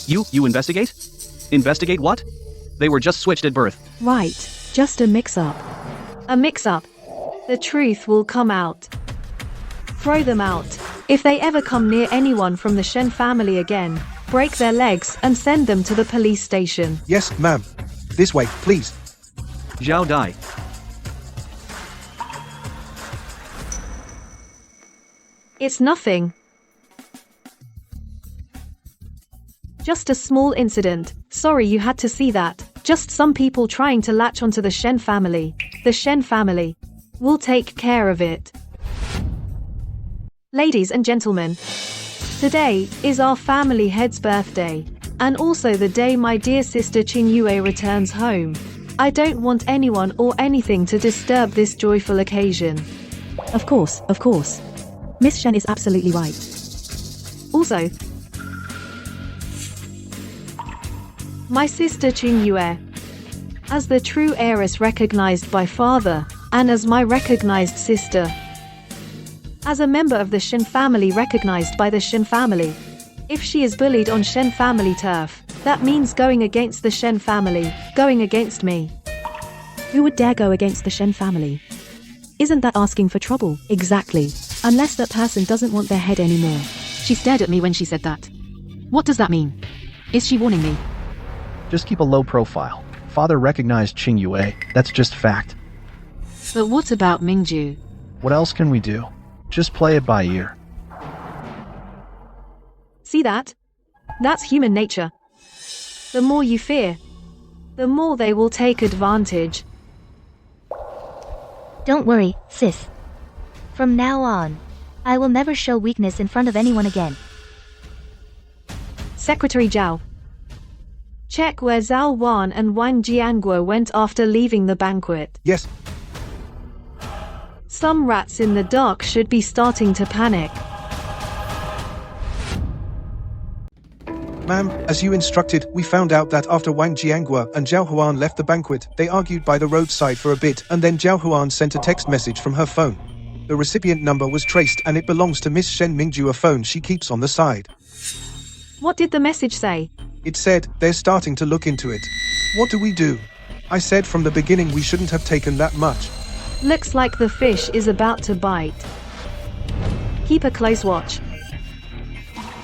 [SPEAKER 7] You investigate? Investigate what? They were just switched at birth.
[SPEAKER 1] Right, just a mix-up. A mix-up. The truth will come out. Throw them out. If they ever come near anyone from the Shen family again, break their legs and send them to the police station.
[SPEAKER 4] Yes, ma'am. This way, please.
[SPEAKER 7] Zhao Dai.
[SPEAKER 1] It's nothing. Just a small incident. Sorry you had to see that. Just some people trying to latch onto the Shen family. The Shen family will take care of it. Ladies and gentlemen, today is our family head's birthday, and also the day my dear sister Qingyue returns home. I don't want anyone or anything to disturb this joyful occasion.
[SPEAKER 8] Of course. Miss Shen is absolutely right.
[SPEAKER 1] Also, my sister Qingyue, as the true heiress recognized by father, and as my recognized sister, as a member of the Shen family recognized by the Shen family. If she is bullied on Shen family turf, that means going against the Shen family, going against me.
[SPEAKER 8] Who would dare go against the Shen family? Isn't that asking for trouble? Exactly. Unless that person doesn't want their head anymore.
[SPEAKER 5] She stared at me when she said that. What does that mean? Is she warning me?
[SPEAKER 3] Just keep a low profile. Father recognized Qingyue, that's just fact.
[SPEAKER 5] But what about Mingju?
[SPEAKER 3] What else can we do? Just play it by ear.
[SPEAKER 1] See that? That's human nature. The more you fear, the more they will take advantage.
[SPEAKER 6] Don't worry, sis. From now on, I will never show weakness in front of anyone again.
[SPEAKER 1] Secretary Zhao. Check where Zhao Wan and Wang Jianguo went after leaving the banquet.
[SPEAKER 4] Yes.
[SPEAKER 1] Some rats in the dark should be starting to panic.
[SPEAKER 4] Ma'am, as you instructed, we found out that after Wang Jianguo and Zhao Huan left the banquet, they argued by the roadside for a bit, and then Zhao Huan sent a text message from her phone. The recipient number was traced and it belongs to Miss Shen Mingju, a phone she keeps on the side.
[SPEAKER 1] What did the message say?
[SPEAKER 4] It said, they're starting to look into it. What do we do? I said from the beginning we shouldn't have taken that much.
[SPEAKER 1] Looks like the fish is about to bite. Keep a close watch.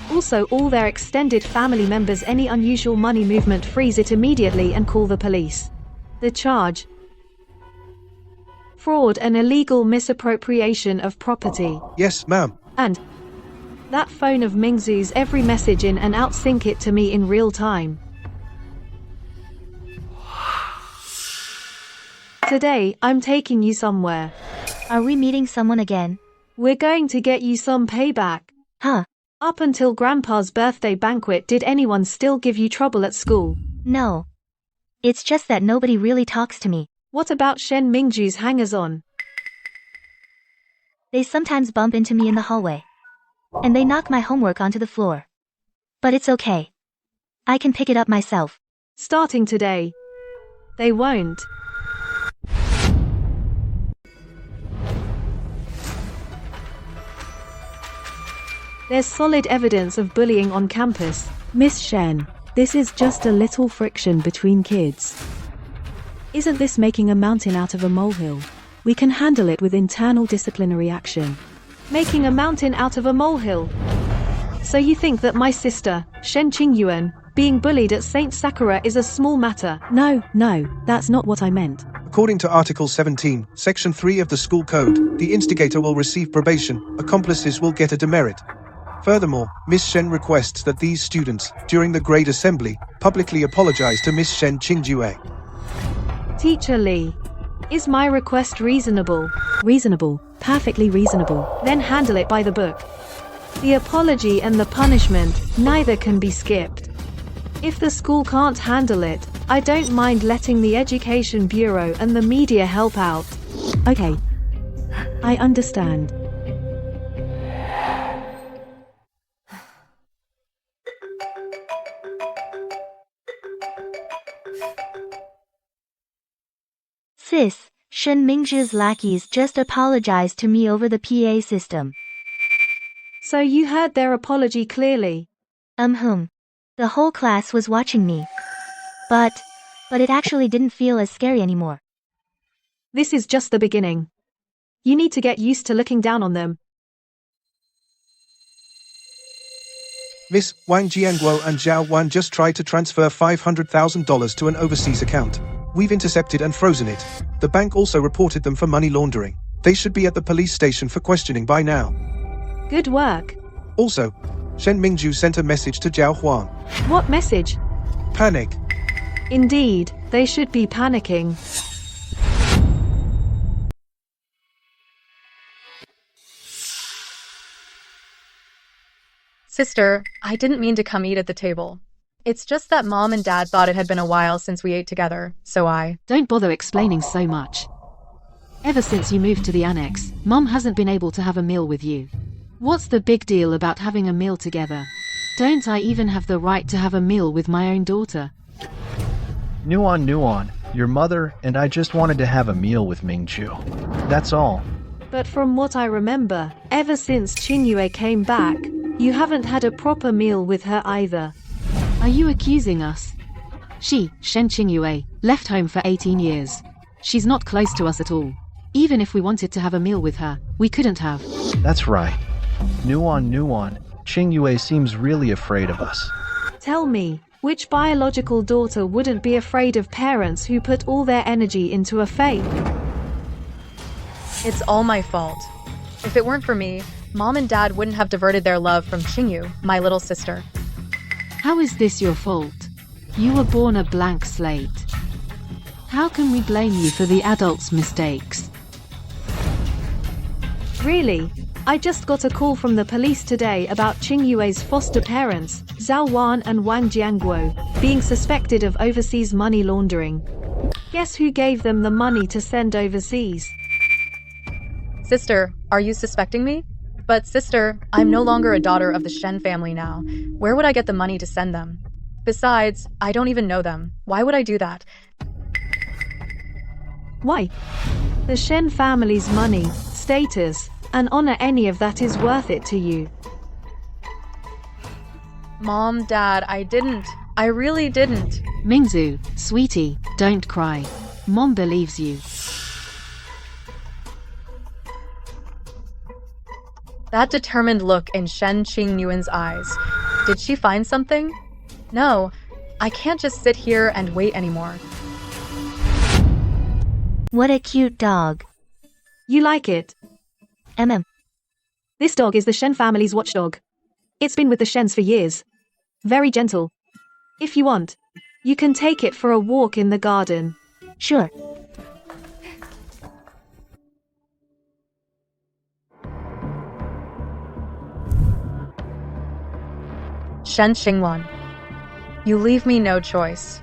[SPEAKER 1] Also, all their extended family members, any unusual money movement, freeze it immediately and call the police. The charge: fraud and illegal misappropriation of property.
[SPEAKER 4] Yes, ma'am.
[SPEAKER 1] And that phone of Mingzu's, every message in and out, sync it to me in real time. Today, I'm taking you somewhere.
[SPEAKER 6] Are we meeting someone again?
[SPEAKER 1] We're going to get you some payback.
[SPEAKER 6] Huh?
[SPEAKER 1] Up until Grandpa's birthday banquet, did anyone still give you trouble at school?
[SPEAKER 6] No. It's just that nobody really talks to me.
[SPEAKER 1] What about Shen Mingju's hangers-on?
[SPEAKER 6] They sometimes bump into me in the hallway. And they knock my homework onto the floor. But it's okay. I can pick it up myself.
[SPEAKER 1] Starting today, they won't. There's solid evidence of bullying on campus.
[SPEAKER 8] Miss Shen, this is just a little friction between kids. Isn't this making a mountain out of a molehill? We can handle it with internal disciplinary action.
[SPEAKER 1] Making a mountain out of a molehill. So you think that my sister, Shen Qingyuan, being bullied at St. Sakura is a small matter?
[SPEAKER 8] No, that's not what I meant.
[SPEAKER 4] According to Article 17, Section 3 of the School Code, the instigator will receive probation, accomplices will get a demerit. Furthermore, Miss Shen requests that these students, during the grade assembly, publicly apologize to Miss Shen Qingjue.
[SPEAKER 1] Teacher Li, is my request reasonable?
[SPEAKER 8] Reasonable, perfectly reasonable.
[SPEAKER 1] Then handle it by the book. The apology and the punishment, neither can be skipped. If the school can't handle it, I don't mind letting the Education Bureau and the media help out.
[SPEAKER 8] Okay. I understand.
[SPEAKER 6] Sis, Shen Mingzhi's lackeys just apologized to me over the PA system.
[SPEAKER 1] So you heard their apology clearly?
[SPEAKER 6] The whole class was watching me. But it actually didn't feel as scary anymore.
[SPEAKER 1] This is just the beginning. You need to get used to looking down on them.
[SPEAKER 4] Miss Wang Jianguo and Zhao Wan just tried to transfer $500,000 to an overseas account. We've intercepted and frozen it. The bank also reported them for money laundering. They should be at the police station for questioning by now.
[SPEAKER 1] Good work.
[SPEAKER 4] Also, Shen Mingju sent a message to Zhao Huan.
[SPEAKER 1] What message?
[SPEAKER 4] Panic.
[SPEAKER 1] Indeed, they should be panicking.
[SPEAKER 2] Sister, I didn't mean to come eat at the table. It's just that Mom and Dad thought it had been a while since we ate together, so I...
[SPEAKER 5] Don't bother explaining so much. Ever since you moved to the annex, Mom hasn't been able to have a meal with you. What's the big deal about having a meal together? Don't I even have the right to have a meal with my own daughter?
[SPEAKER 3] Nuan, your mother and I just wanted to have a meal with Mingju. That's all.
[SPEAKER 1] But from what I remember, ever since Qingyue came back, you haven't had a proper meal with her either.
[SPEAKER 5] Are you accusing us? She, Shen Qingyue, left home for 18 years. She's not close to us at all. Even if we wanted to have a meal with her, we couldn't have.
[SPEAKER 3] That's right. Nuan, Qingyue seems really afraid of us.
[SPEAKER 1] Tell me, which biological daughter wouldn't be afraid of parents who put all their energy into a fake?
[SPEAKER 2] It's all my fault. If it weren't for me, Mom and Dad wouldn't have diverted their love from Qingyu, my little sister.
[SPEAKER 5] How is this your fault? You were born a blank slate. How can we blame you for the adults' mistakes?
[SPEAKER 1] Really? I just got a call from the police today about Qingyue's foster parents, Zhao Wan and Wang Jianguo, being suspected of overseas money laundering. Guess who gave them the money to send overseas?
[SPEAKER 2] Sister, are you suspecting me? But sister, I'm no longer a daughter of the Shen family now. Where would I get the money to send them? Besides, I don't even know them. Why would I do that?
[SPEAKER 1] Why? The Shen family's money, status, and honor, any of that is worth it to you.
[SPEAKER 2] Mom, Dad, I didn't. I really didn't.
[SPEAKER 5] Mingzu, sweetie, don't cry. Mom believes you.
[SPEAKER 2] That determined look in Shen Qingyuan's eyes. Did she find something? No, I can't just sit here and wait anymore.
[SPEAKER 6] What a cute dog.
[SPEAKER 1] You like it? This dog is the Shen family's watchdog. It's been with the Shens for years. Very gentle. If you want, you can take it for a walk in the garden.
[SPEAKER 6] Sure.
[SPEAKER 2] Shen Qingwan, you leave me no choice.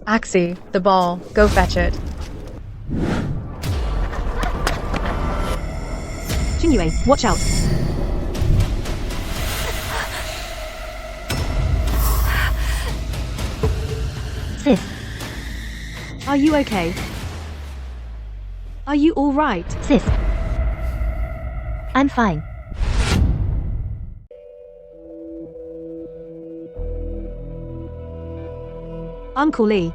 [SPEAKER 2] Axie, the ball, go fetch it.
[SPEAKER 1] Xingyue, watch out.
[SPEAKER 6] Sis,
[SPEAKER 1] Are you okay? Are you all right?
[SPEAKER 6] sis. I'm fine.
[SPEAKER 1] Uncle Lee.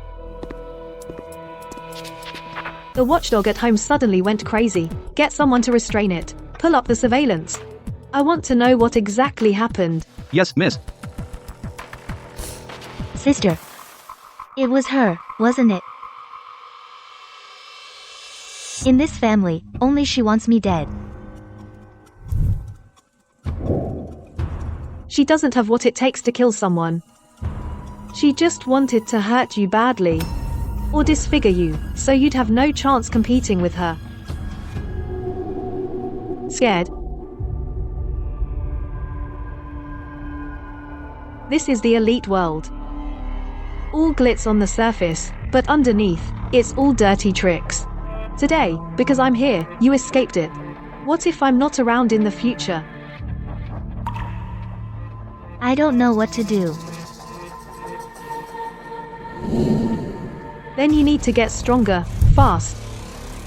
[SPEAKER 1] The watchdog at home suddenly went crazy. Get someone to restrain it. Pull up the surveillance. I want to know what exactly happened.
[SPEAKER 7] Yes, miss.
[SPEAKER 6] Sister. It was her, wasn't it? In this family, only she wants me dead.
[SPEAKER 1] She doesn't have what it takes to kill someone. She just wanted to hurt you badly. Or disfigure you, so you'd have no chance competing with her. Scared? This is the elite world. All glitz on the surface, but underneath, it's all dirty tricks. Today, because I'm here, you escaped it. What if I'm not around in the future?
[SPEAKER 6] I don't know what to do.
[SPEAKER 1] Then you need to get stronger, fast.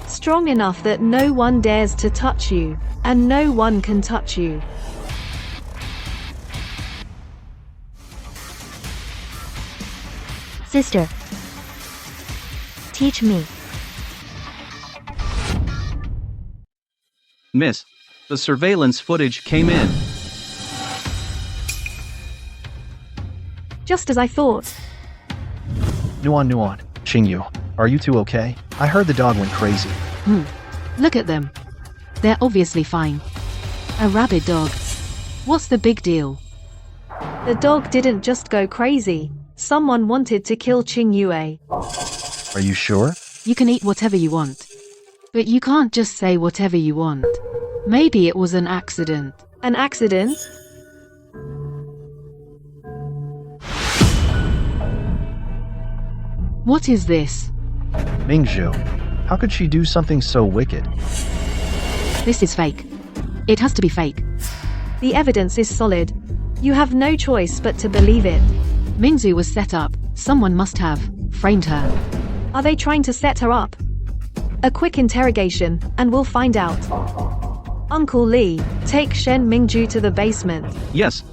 [SPEAKER 1] Strong enough that no one dares to touch you, and no one can touch you.
[SPEAKER 6] Sister. Teach me.
[SPEAKER 7] Miss, the surveillance footage came in.
[SPEAKER 1] Just as I thought.
[SPEAKER 3] Nuan. Xingyu, are you two okay? I heard the dog went crazy.
[SPEAKER 5] Look at them. They're obviously fine. A rabid dog. What's the big deal?
[SPEAKER 1] The dog didn't just go crazy. Someone wanted to kill Qingyue.
[SPEAKER 3] Are you sure?
[SPEAKER 5] You can eat whatever you want. But you can't just say whatever you want. Maybe it was an accident.
[SPEAKER 1] An accident?
[SPEAKER 5] What is this?
[SPEAKER 3] Mingzhu, how could she do something so wicked?
[SPEAKER 5] This is fake. It has to be fake.
[SPEAKER 1] The evidence is solid. You have no choice but to believe it.
[SPEAKER 5] Mingzu was set up. Someone must have framed her.
[SPEAKER 1] Are they trying to set her up? A quick interrogation, and we'll find out. Uncle Lee, take Shen Mingzhu to the basement.
[SPEAKER 7] Yes.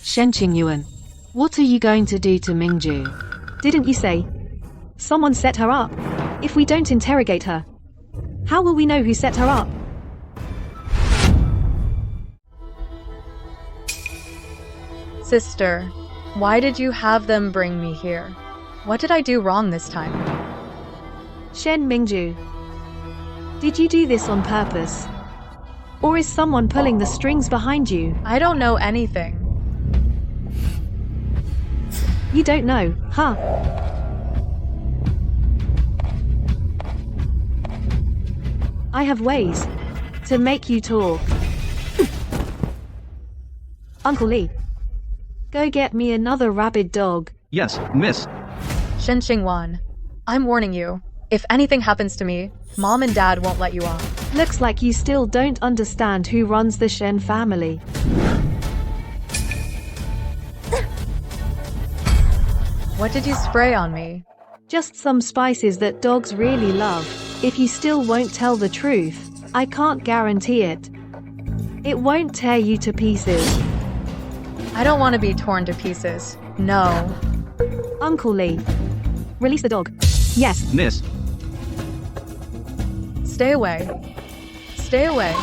[SPEAKER 5] Shen Qingyuan, what are you going to do to Mingzhu?
[SPEAKER 1] Didn't you say? Someone set her up. If we don't interrogate her, how will we know who set her up?
[SPEAKER 2] Sister, why did you have them bring me here? What did I do wrong this time?
[SPEAKER 1] Shen Mingzhu, did you do this on purpose? Or is someone pulling the strings behind you?
[SPEAKER 2] I don't know anything.
[SPEAKER 1] You don't know, huh? I have ways to make you talk. Uncle Lee, go get me another rabid dog.
[SPEAKER 7] Yes, miss.
[SPEAKER 2] Shen Qingwan, I'm warning you. If anything happens to me, Mom and Dad won't let you off.
[SPEAKER 1] Looks like you still don't understand who runs the Shen family.
[SPEAKER 2] What did you spray on me?
[SPEAKER 1] Just some spices that dogs really love. If you still won't tell the truth, I can't guarantee it. It won't tear you to pieces.
[SPEAKER 2] I don't want to be torn to pieces. No.
[SPEAKER 1] Uncle Lee. Release the dog. Yes.
[SPEAKER 7] Miss.
[SPEAKER 2] Stay away. Stay away.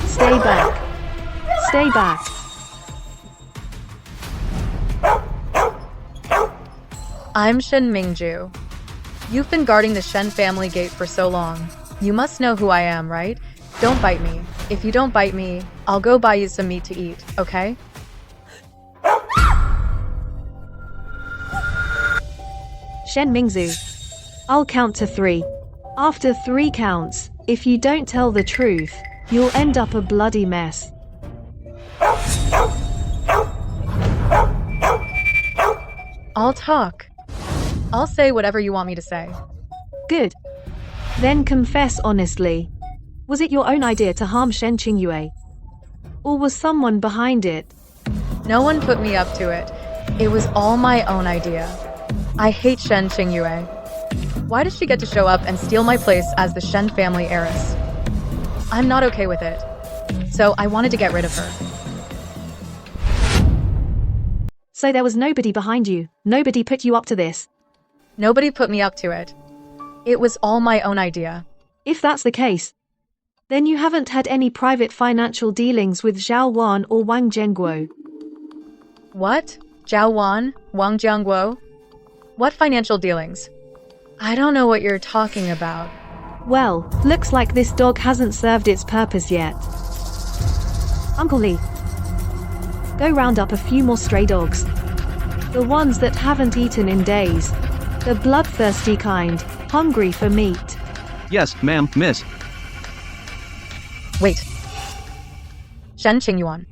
[SPEAKER 1] Stay back. Stay back.
[SPEAKER 2] I'm Shen Mingju. You've been guarding the Shen family gate for so long. You must know who I am, right? Don't bite me. If you don't bite me, I'll go buy you some meat to eat, okay?
[SPEAKER 1] Shen Mingzu. I'll count to 3. After 3 counts, if you don't tell the truth, you'll end up a bloody mess.
[SPEAKER 2] I'll talk. I'll say whatever you want me to say.
[SPEAKER 1] Good. Then confess honestly. Was it your own idea to harm Shen Qingyue? Or was someone behind it?
[SPEAKER 2] No one put me up to it. It was all my own idea. I hate Shen Qingyue. Why does she get to show up and steal my place as the Shen family heiress? I'm not okay with it. So I wanted to get rid of her.
[SPEAKER 1] So there was nobody behind you, nobody put you up to this.
[SPEAKER 2] Nobody put me up to it. It was all my own idea.
[SPEAKER 1] If that's the case, then you haven't had any private financial dealings with Zhao Wan or Wang Jianguo.
[SPEAKER 2] What? Zhao Wan? Wang Jianguo? What financial dealings? I don't know what you're talking about.
[SPEAKER 1] Well, looks like this dog hasn't served its purpose yet. Uncle Lee, go round up a few more stray dogs. The ones that haven't eaten in days. The bloodthirsty kind, hungry for meat.
[SPEAKER 7] Yes, ma'am, miss.
[SPEAKER 2] Wait. Shen Qingyuan.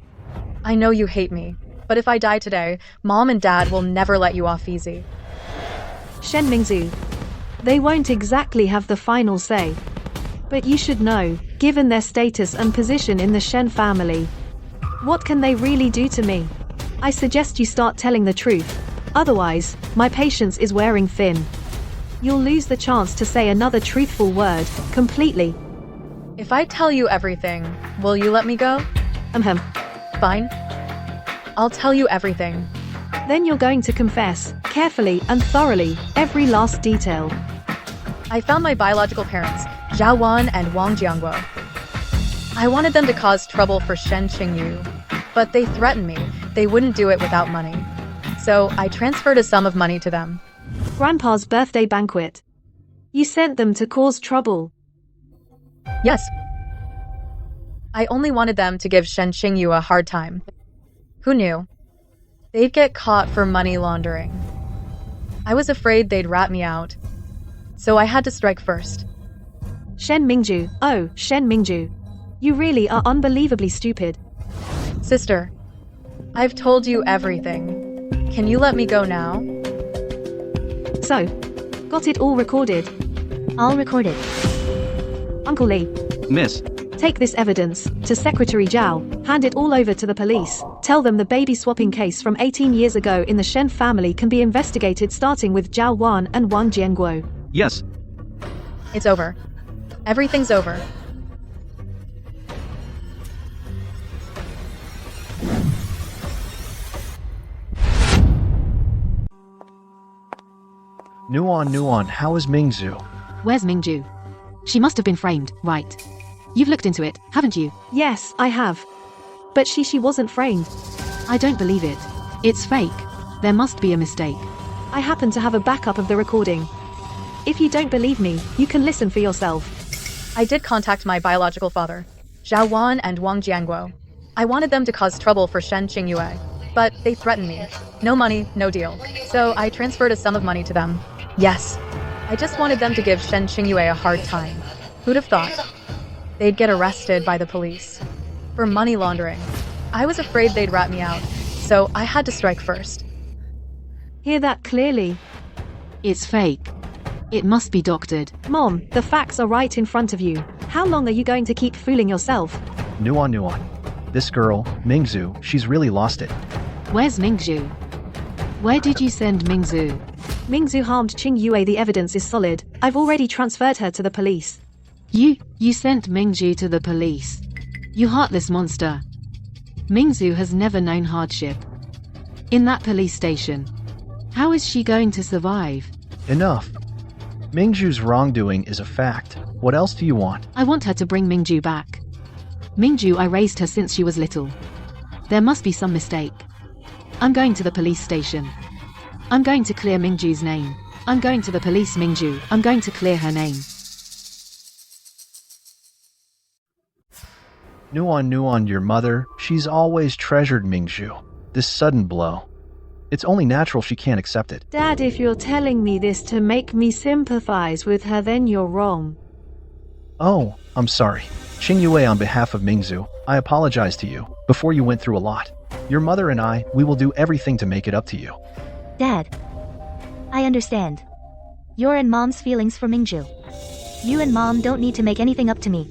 [SPEAKER 2] I know you hate me, but if I die today, Mom and Dad will never let you off easy.
[SPEAKER 1] Shen Mingzu. They won't exactly have the final say. But you should know, given their status and position in the Shen family. What can they really do to me? I suggest you start telling the truth. Otherwise, my patience is wearing thin. You'll lose the chance to say another truthful word, completely.
[SPEAKER 2] If I tell you everything, will you let me go? Fine. I'll tell you everything.
[SPEAKER 1] Then you're going to confess, carefully and thoroughly, every last detail.
[SPEAKER 2] I found my biological parents, Zhao Wan and Wang Jianguo. I wanted them to cause trouble for Shen Qingyu, but they threatened me they wouldn't do it without money. So I transferred a sum of money to them.
[SPEAKER 1] Grandpa's birthday banquet. You sent them to cause trouble.
[SPEAKER 2] Yes. I only wanted them to give Shen Qingyu a hard time. Who knew? They'd get caught for money laundering. I was afraid they'd rat me out. So I had to strike first.
[SPEAKER 1] Shen Mingju. Oh, Shen Mingju. You really are unbelievably stupid.
[SPEAKER 2] Sister, I've told you everything. Can you let me go now?
[SPEAKER 1] So, got it all recorded?
[SPEAKER 6] I'll record it.
[SPEAKER 1] Uncle Lee,
[SPEAKER 7] Miss.
[SPEAKER 1] take this evidence to Secretary Zhao, hand it all over to the police, tell them the baby swapping case from 18 years ago in the Shen family can be investigated starting with Zhao Wan and Wang Jianguo.
[SPEAKER 7] Yes.
[SPEAKER 2] It's over. Everything's over.
[SPEAKER 3] Nuan, how is Mingzu?
[SPEAKER 5] Where's Mingju? She must have been framed, right? You've looked into it, haven't you?
[SPEAKER 1] Yes, I have. But she wasn't framed.
[SPEAKER 5] I don't believe it. It's fake. There must be a mistake.
[SPEAKER 1] I happen to have a backup of the recording. If you don't believe me, you can listen for yourself.
[SPEAKER 2] I did contact my biological father, Zhao Wan and Wang Jianguo. I wanted them to cause trouble for Shen Qingyue, but they threatened me. No money, no deal. So I transferred a sum of money to them. Yes. I just wanted them to give Shen Qingyue a hard time. Who'd have thought? They'd get arrested by the police. For money laundering. I was afraid they'd rat me out, so I had to strike first.
[SPEAKER 1] Hear that clearly?
[SPEAKER 5] It's fake. It must be doctored.
[SPEAKER 1] Mom, the facts are right in front of you. How long are you going to keep fooling yourself?
[SPEAKER 3] Nuon. This girl, Mingzhu, she's really lost it.
[SPEAKER 5] Where's Mingzhu? Where did you send Mingzhu?
[SPEAKER 1] Mingzhu harmed Qingyue. The evidence is solid. I've already transferred her to the police.
[SPEAKER 5] You sent Mingzhu to the police. You heartless monster. Mingzhu has never known hardship. In that police station. How is she going to survive?
[SPEAKER 3] Enough. Mingzhu's wrongdoing is a fact. What else do you want?
[SPEAKER 5] I want her to bring Mingzhu back. Mingzhu, I raised her since she was little. There must be some mistake. I'm going to the police station. I'm going to clear Mingzhu's name. I'm going to the police, Mingzhu. I'm going to clear her name.
[SPEAKER 3] Nuon, your mother, she's always treasured Mingzhu. This sudden blow. It's only natural she can't accept it.
[SPEAKER 1] Dad, if you're telling me this to make me sympathize with her, then you're wrong.
[SPEAKER 3] Oh, I'm sorry. Qingyue, on behalf of Mingzhu, I apologize to you. Before you went through a lot. Your mother and I, we will do everything to make it up to you.
[SPEAKER 6] Dad. I understand. Your and Mom's feelings for Mingzhu. You and Mom don't need to make anything up to me.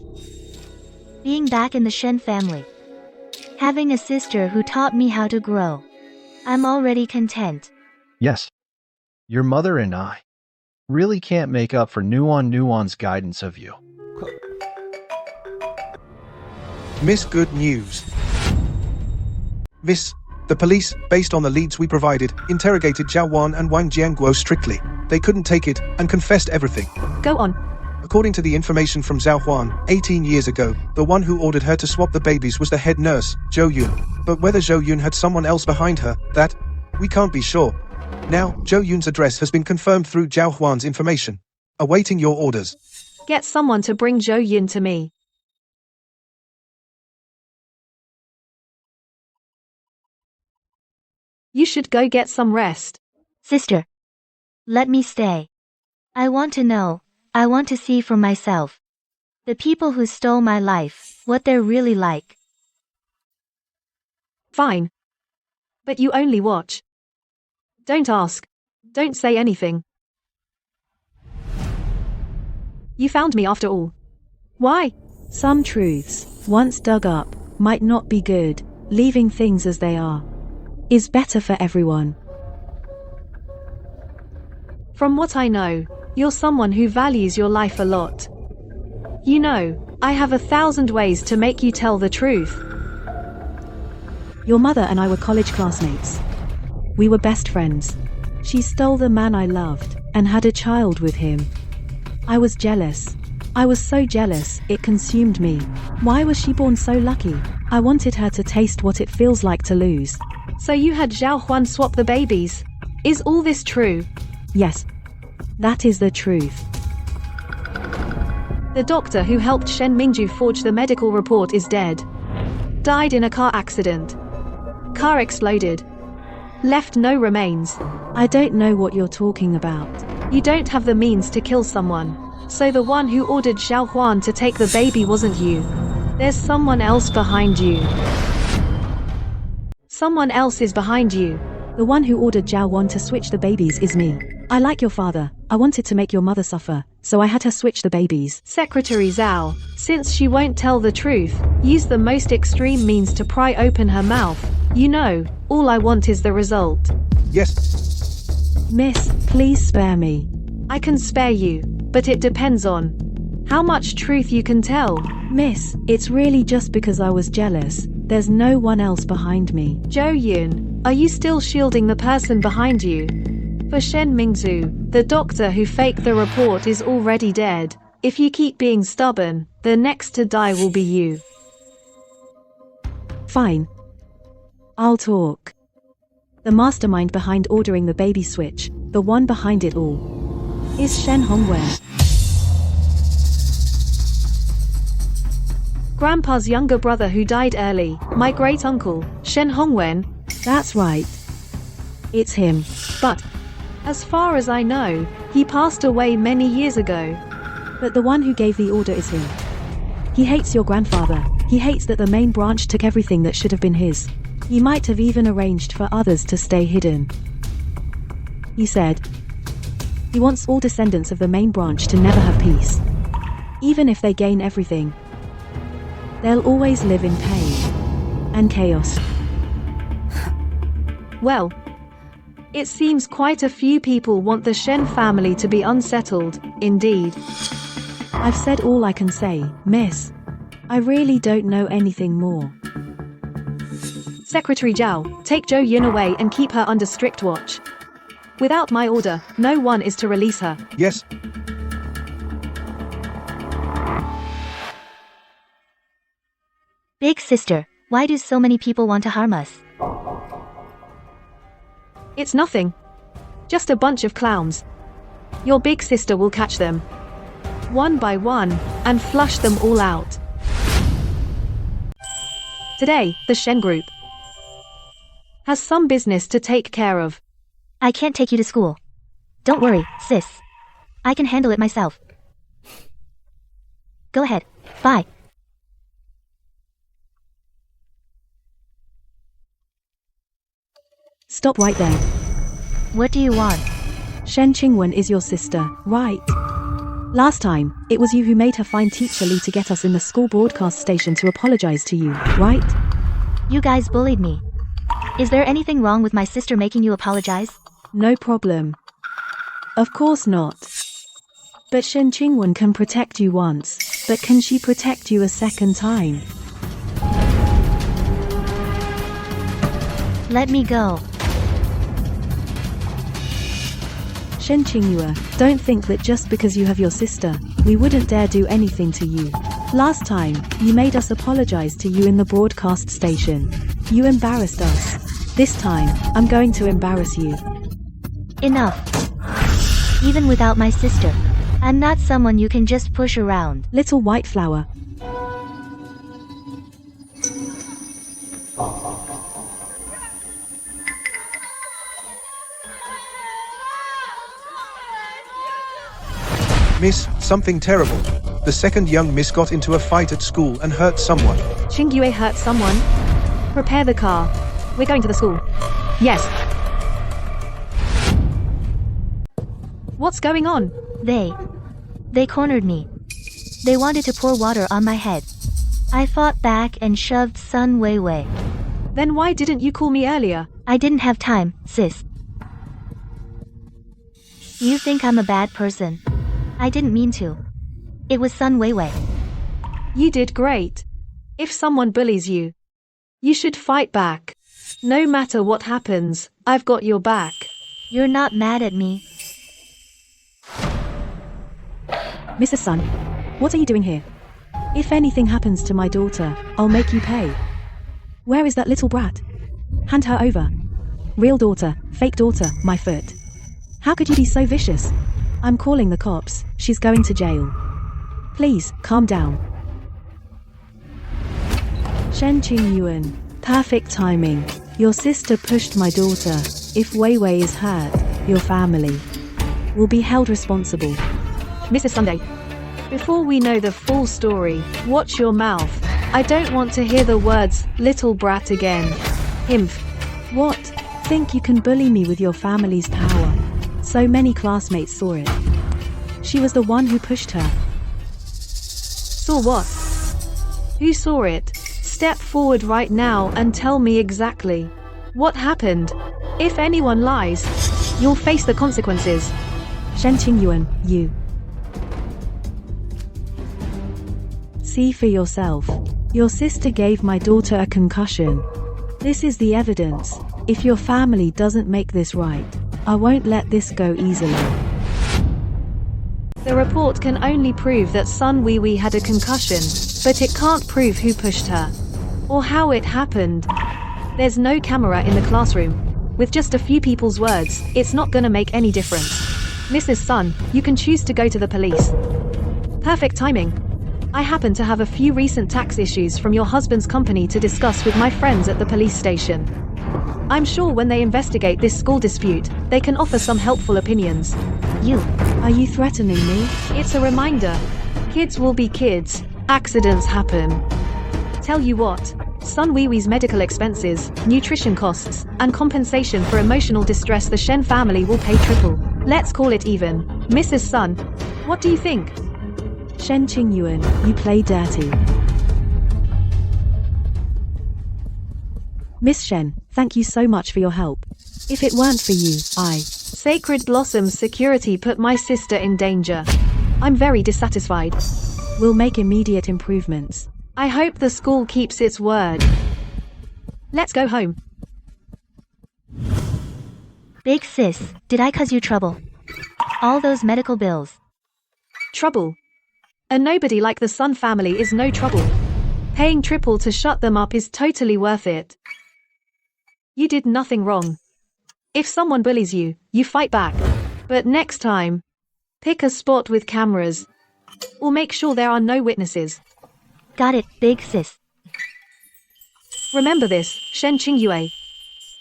[SPEAKER 6] Being back in the Shen family. Having a sister who taught me how to grow. I'm already content.
[SPEAKER 3] Yes. Your mother and I really can't make up for Nuon's guidance of you.
[SPEAKER 4] Miss, good news. Miss, the police, based on the leads we provided, interrogated Zhao Wan and Wang Jianguo strictly. They couldn't take it and confessed everything.
[SPEAKER 1] Go on.
[SPEAKER 4] According to the information from Zhao Huan, 18 years ago, the one who ordered her to swap the babies was the head nurse, Zhou Yun. But whether Zhou Yun had someone else behind her, that we can't be sure. Now, Zhou Yun's address has been confirmed through Zhao Huan's information. Awaiting your orders.
[SPEAKER 1] Get someone to bring Zhou Yun to me. You should go get some rest.
[SPEAKER 6] Sister. Let me stay. I want to know. I want to see for myself. The people who stole my life, what they're really like.
[SPEAKER 1] Fine. But you only watch. Don't ask. Don't say anything. You found me after all. Why?
[SPEAKER 8] Some truths, once dug up, might not be good. Leaving things as they are is better for everyone.
[SPEAKER 1] From what I know, you're someone who values your life a lot. You know, I have 1,000 ways to make you tell the truth.
[SPEAKER 8] Your mother and I were college classmates. We were best friends. She stole the man I loved and had a child with him. I was jealous. I was so jealous, it consumed me. Why was she born so lucky? I wanted her to taste what it feels like to lose.
[SPEAKER 1] So you had Zhao Huan swap the babies? Is all this true?
[SPEAKER 8] Yes. That is the truth.
[SPEAKER 1] The doctor who helped Shen Mingzhu forge the medical report is dead. Died in a car accident. Car exploded. Left no remains.
[SPEAKER 8] I don't know what you're talking about.
[SPEAKER 1] You don't have the means to kill someone. So the one who ordered Zhao Huan to take the baby wasn't you. There's someone else behind you. Someone else is behind you.
[SPEAKER 8] The one who ordered Zhao Wan to switch the babies is me. I like your father. I wanted to make your mother suffer, so I had her switch the babies.
[SPEAKER 1] Secretary Zhao, since she won't tell the truth, use the most extreme means to pry open her mouth. You know, all I want is the result.
[SPEAKER 4] Yes.
[SPEAKER 8] Miss, please spare me.
[SPEAKER 1] I can spare you, but it depends on how much truth you can tell.
[SPEAKER 8] Miss, it's really just because I was jealous. There's no one else behind me.
[SPEAKER 1] Zhou Yun, are you still shielding the person behind you? For Shen Mingzhu, the doctor who faked the report is already dead. If you keep being stubborn, the next to die will be you.
[SPEAKER 8] Fine. I'll talk. The mastermind behind ordering the baby switch, the one behind it all, is Shen Hongwen.
[SPEAKER 1] Grandpa's younger brother who died early, my great-uncle, Shen Hongwen.
[SPEAKER 8] That's right. It's him.
[SPEAKER 1] But, as far as I know, he passed away many years ago.
[SPEAKER 8] But the one who gave the order is him. He hates your grandfather. He hates that the main branch took everything that should have been his. He might have even arranged for others to stay hidden. He said, He wants all descendants of the main branch to never have peace. Even if they gain everything, they'll always live in pain and chaos.
[SPEAKER 1] Well, it seems quite a few people want the Shen family to be unsettled, indeed.
[SPEAKER 8] I've said all I can say, miss. I really don't know anything more.
[SPEAKER 1] Secretary Zhao, take Zhou Yun away and keep her under strict watch. Without my order, no one is to release her.
[SPEAKER 4] Yes.
[SPEAKER 6] Big sister, why do so many people want to harm us?
[SPEAKER 1] It's nothing. Just a bunch of clowns. Your big sister will catch them, one by one, and flush them all out. Today, the Shen group has some business to take care of.
[SPEAKER 6] I can't take you to school. Don't worry, sis. I can handle it myself. Go ahead. Bye.
[SPEAKER 8] Stop right there.
[SPEAKER 6] What do you want?
[SPEAKER 8] Shen Qingwen is your sister, right? Last time, it was you who made her find Teacher Li to get us in the school broadcast station to apologize to you, right?
[SPEAKER 6] You guys bullied me. Is there anything wrong with my sister making you apologize?
[SPEAKER 8] No problem. Of course not. But Shen Qingwen can protect you once, but can she protect you a second time?
[SPEAKER 6] Let me go.
[SPEAKER 8] Shen Qingyue, don't think that just because you have your sister, we wouldn't dare do anything to you. Last time, you made us apologize to you in the broadcast station. You embarrassed us. This time, I'm going to embarrass you.
[SPEAKER 6] Enough. Even without my sister, I'm not someone you can just push around.
[SPEAKER 8] Little white flower.
[SPEAKER 4] Miss, something terrible. The second young miss got into a fight at school and hurt someone.
[SPEAKER 1] Xingyue hurt someone? Prepare the car. We're going to the school. Yes. What's going on?
[SPEAKER 6] They cornered me. They wanted to pour water on my head. I fought back and shoved Sun Weiwei.
[SPEAKER 1] Then why didn't you call me earlier?
[SPEAKER 6] I didn't have time, sis. You think I'm a bad person? I didn't mean to. It was Sun Weiwei.
[SPEAKER 1] You did great. If someone bullies you, you should fight back. No matter what happens, I've got your back.
[SPEAKER 6] You're not mad at me.
[SPEAKER 8] Mrs. Sun, what are you doing here? If anything happens to my daughter, I'll make you pay. Where is that little brat? Hand her over. Real daughter, fake daughter, my foot. How could you be so vicious? I'm calling the cops. She's going to jail. Please, calm down. Shen Qingyuan, perfect timing. Your sister pushed my daughter. If Weiwei is hurt, your family will be held responsible.
[SPEAKER 1] Mrs. Sunday, before we know the full story, watch your mouth. I don't want to hear the words, little brat again. Imph.
[SPEAKER 8] What? Think you can bully me with your family's power? So many classmates saw it. She was the one who pushed her.
[SPEAKER 1] Saw what? Who saw it? Step forward right now and tell me exactly what happened. If anyone lies, you'll face the consequences.
[SPEAKER 8] Shen Qingyuan, you. See for yourself. Your sister gave my daughter a concussion. This is the evidence. If your family doesn't make this right, I won't let this go easily.
[SPEAKER 1] The report can only prove that Sun Weiwei had a concussion, but it can't prove who pushed her or how it happened. There's no camera in the classroom. With just a few people's words, it's not gonna make any difference. Mrs. Sun, you can choose to go to the police. Perfect timing. I happen to have a few recent tax issues from your husband's company to discuss with my friends at the police station. I'm sure when they investigate this school dispute, they can offer some helpful opinions.
[SPEAKER 8] Are you threatening me?
[SPEAKER 1] It's a reminder. Kids will be kids. Accidents happen. Tell you what, Son Wiwi's medical expenses, nutrition costs, and compensation for emotional distress. The Shen family will pay triple. Let's call it even. Mrs. Sun, what do you think?
[SPEAKER 8] Shen Qingyuan, you play dirty. Miss Shen, thank you so much for your help. If it weren't for you,
[SPEAKER 1] Sacred Blossom's security put my sister in danger. I'm very dissatisfied.
[SPEAKER 8] will make immediate improvements.
[SPEAKER 1] I hope the school keeps its word. Let's go home.
[SPEAKER 6] Big sis, did I cause you trouble? All those medical bills.
[SPEAKER 1] Trouble. A nobody like the Sun family is no trouble. Paying triple to shut them up is totally worth it. You did nothing wrong. If someone bullies you, you fight back. But next time, pick a spot with cameras. Or make sure there are no witnesses.
[SPEAKER 6] Got it, big sis.
[SPEAKER 1] Remember this, Shen Qingyue.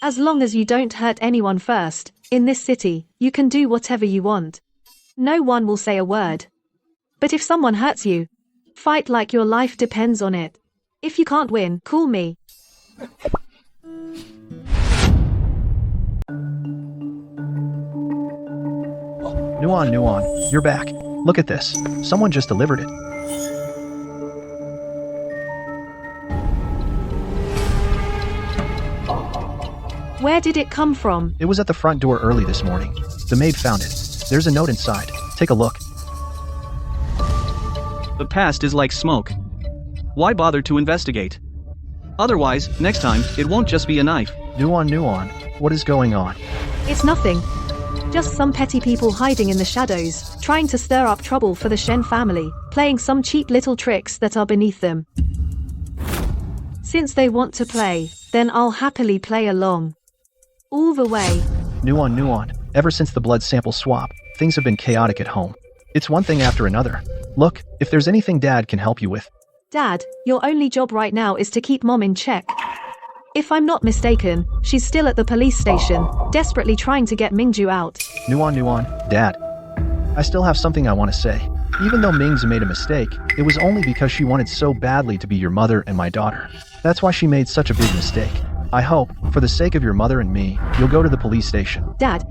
[SPEAKER 1] As long as you don't hurt anyone first, in this city, you can do whatever you want. No one will say a word. But if someone hurts you, fight like your life depends on it. If you can't win, call me.
[SPEAKER 3] Nuan, you're back. Look at this. Someone just delivered it.
[SPEAKER 1] Where did it come from?
[SPEAKER 3] It was at the front door early this morning. The maid found it. There's a note inside. Take a look.
[SPEAKER 7] The past is like smoke. Why bother to investigate? Otherwise, next time, it won't just be a knife.
[SPEAKER 3] Nuan, what is going on?
[SPEAKER 1] It's nothing. Just some petty people hiding in the shadows, trying to stir up trouble for the Shen family, playing some cheap little tricks that are beneath them. Since they want to play, then I'll happily play along. All the way.
[SPEAKER 3] Nuan, ever since the blood sample swap, things have been chaotic at home. It's one thing after another. Look, if there's anything Dad can help you with.
[SPEAKER 1] Dad, your only job right now is to keep Mom in check. If I'm not mistaken, she's still at the police station, desperately trying to get Mingju out.
[SPEAKER 3] Nuan, Dad. I still have something I want to say. Even though Mingzu made a mistake, it was only because she wanted so badly to be your mother and my daughter. That's why she made such a big mistake. I hope, for the sake of your mother and me, you'll go to the police station.
[SPEAKER 1] Dad,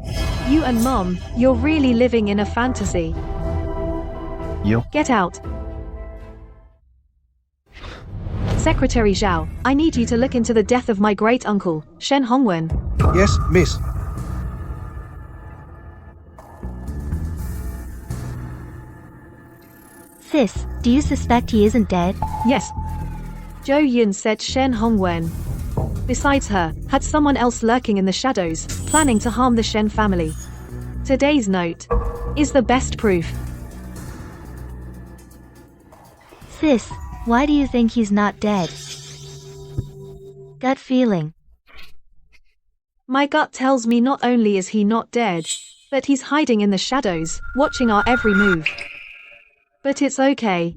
[SPEAKER 1] you and Mom, you're really living in a fantasy.
[SPEAKER 3] You?
[SPEAKER 1] Get out. Secretary Zhao, I need you to look into the death of my great-uncle, Shen Hongwen.
[SPEAKER 4] Yes, miss.
[SPEAKER 6] Sis, do you suspect he isn't dead?
[SPEAKER 1] Yes. Zhou Yun said Shen Hongwen. Besides her, had someone else lurking in the shadows, planning to harm the Shen family. Today's note is the best proof.
[SPEAKER 6] Sis, why do you think he's not dead? Gut feeling.
[SPEAKER 1] My gut tells me not only is he not dead, but he's hiding in the shadows, watching our every move. But it's okay.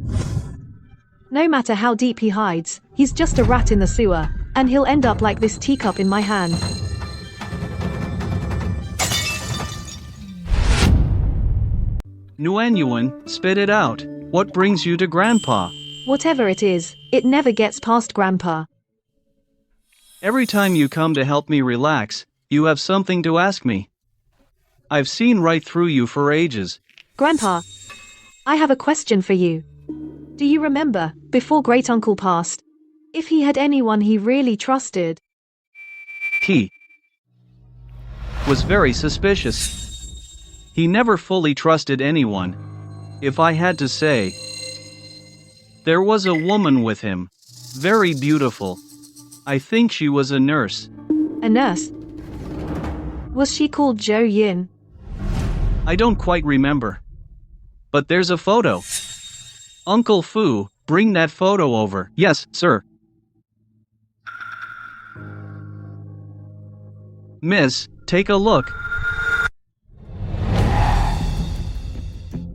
[SPEAKER 1] No matter how deep he hides, he's just a rat in the sewer, and he'll end up like this teacup in my hand.
[SPEAKER 7] Nuan, spit it out. What brings you to Grandpa?
[SPEAKER 1] Whatever it is, it never gets past Grandpa.
[SPEAKER 7] Every time you come to help me relax, you have something to ask me. I've seen right through you for ages.
[SPEAKER 1] Grandpa, I have a question for you. Do you remember, before Great-Uncle passed, if he had anyone he really trusted?
[SPEAKER 7] He was very suspicious. He never fully trusted anyone. If I had to say, there was a woman with him. Very beautiful. I think she was a nurse.
[SPEAKER 1] A nurse? Was she called Zhou Yin?
[SPEAKER 7] I don't quite remember. But there's a photo. Uncle Fu, bring that photo over. Yes, sir. Miss, take a look.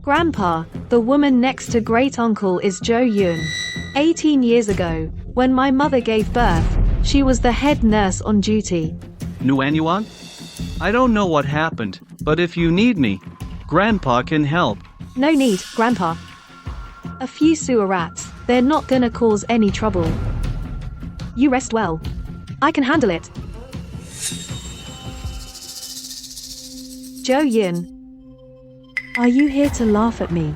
[SPEAKER 1] Grandpa, the woman next to Great-Uncle is Zhou Yun. 18 years ago, when my mother gave birth, she was the head nurse on duty.
[SPEAKER 7] Nuan? I don't know what happened, but if you need me, Grandpa can help.
[SPEAKER 1] No need, Grandpa. A few sewer rats, they're not gonna cause any trouble. You rest well. I can handle it. Zhou Yin.
[SPEAKER 8] Are you here to laugh at me?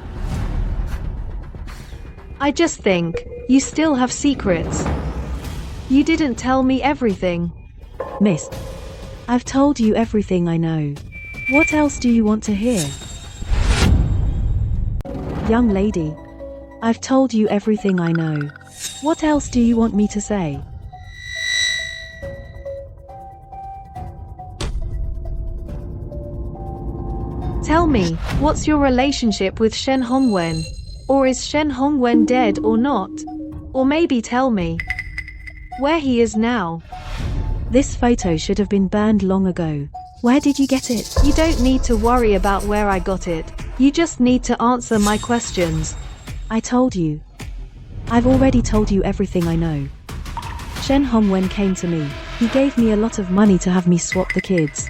[SPEAKER 1] I just think you still have secrets. You didn't tell me everything.
[SPEAKER 8] Miss, I've told you everything I know. What else do you want to hear? Young lady, I've told you everything I know. What else do you want me to say?
[SPEAKER 1] Tell me, what's your relationship with Shen Hongwen? Or is Shen Hongwen dead or not? Or maybe tell me where he is now.
[SPEAKER 8] This photo should have been burned long ago. Where did you get it?
[SPEAKER 1] You don't need to worry about where I got it. You just need to answer my questions.
[SPEAKER 8] I told you. I've already told you everything I know. Shen Hongwen came to me. He gave me a lot of money to have me swap the kids.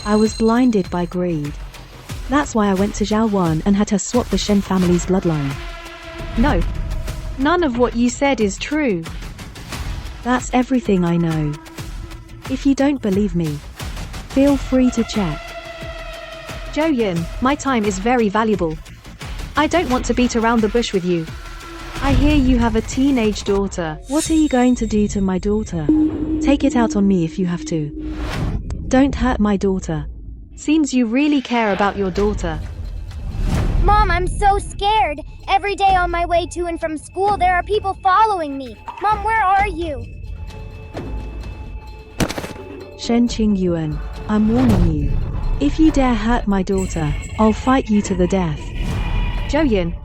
[SPEAKER 8] I was blinded by greed. That's why I went to Zhaowan and had her swap the Shen family's bloodline.
[SPEAKER 1] No. None of what you said is true.
[SPEAKER 8] That's everything I know. If you don't believe me, feel free to check.
[SPEAKER 1] Zhou Yin, my time is very valuable. I don't want to beat around the bush with you. I hear you have a teenage daughter.
[SPEAKER 8] What are you going to do to my daughter? Take it out on me if you have to. Don't hurt my daughter.
[SPEAKER 1] Seems you really care about your daughter.
[SPEAKER 9] Mom, I'm so scared. Every day on my way to and from school, there are people following me. Mom, where are you?
[SPEAKER 8] Shen Qingyuan, I'm warning you. If you dare hurt my daughter, I'll fight you to the death.
[SPEAKER 1] Zhou Yin,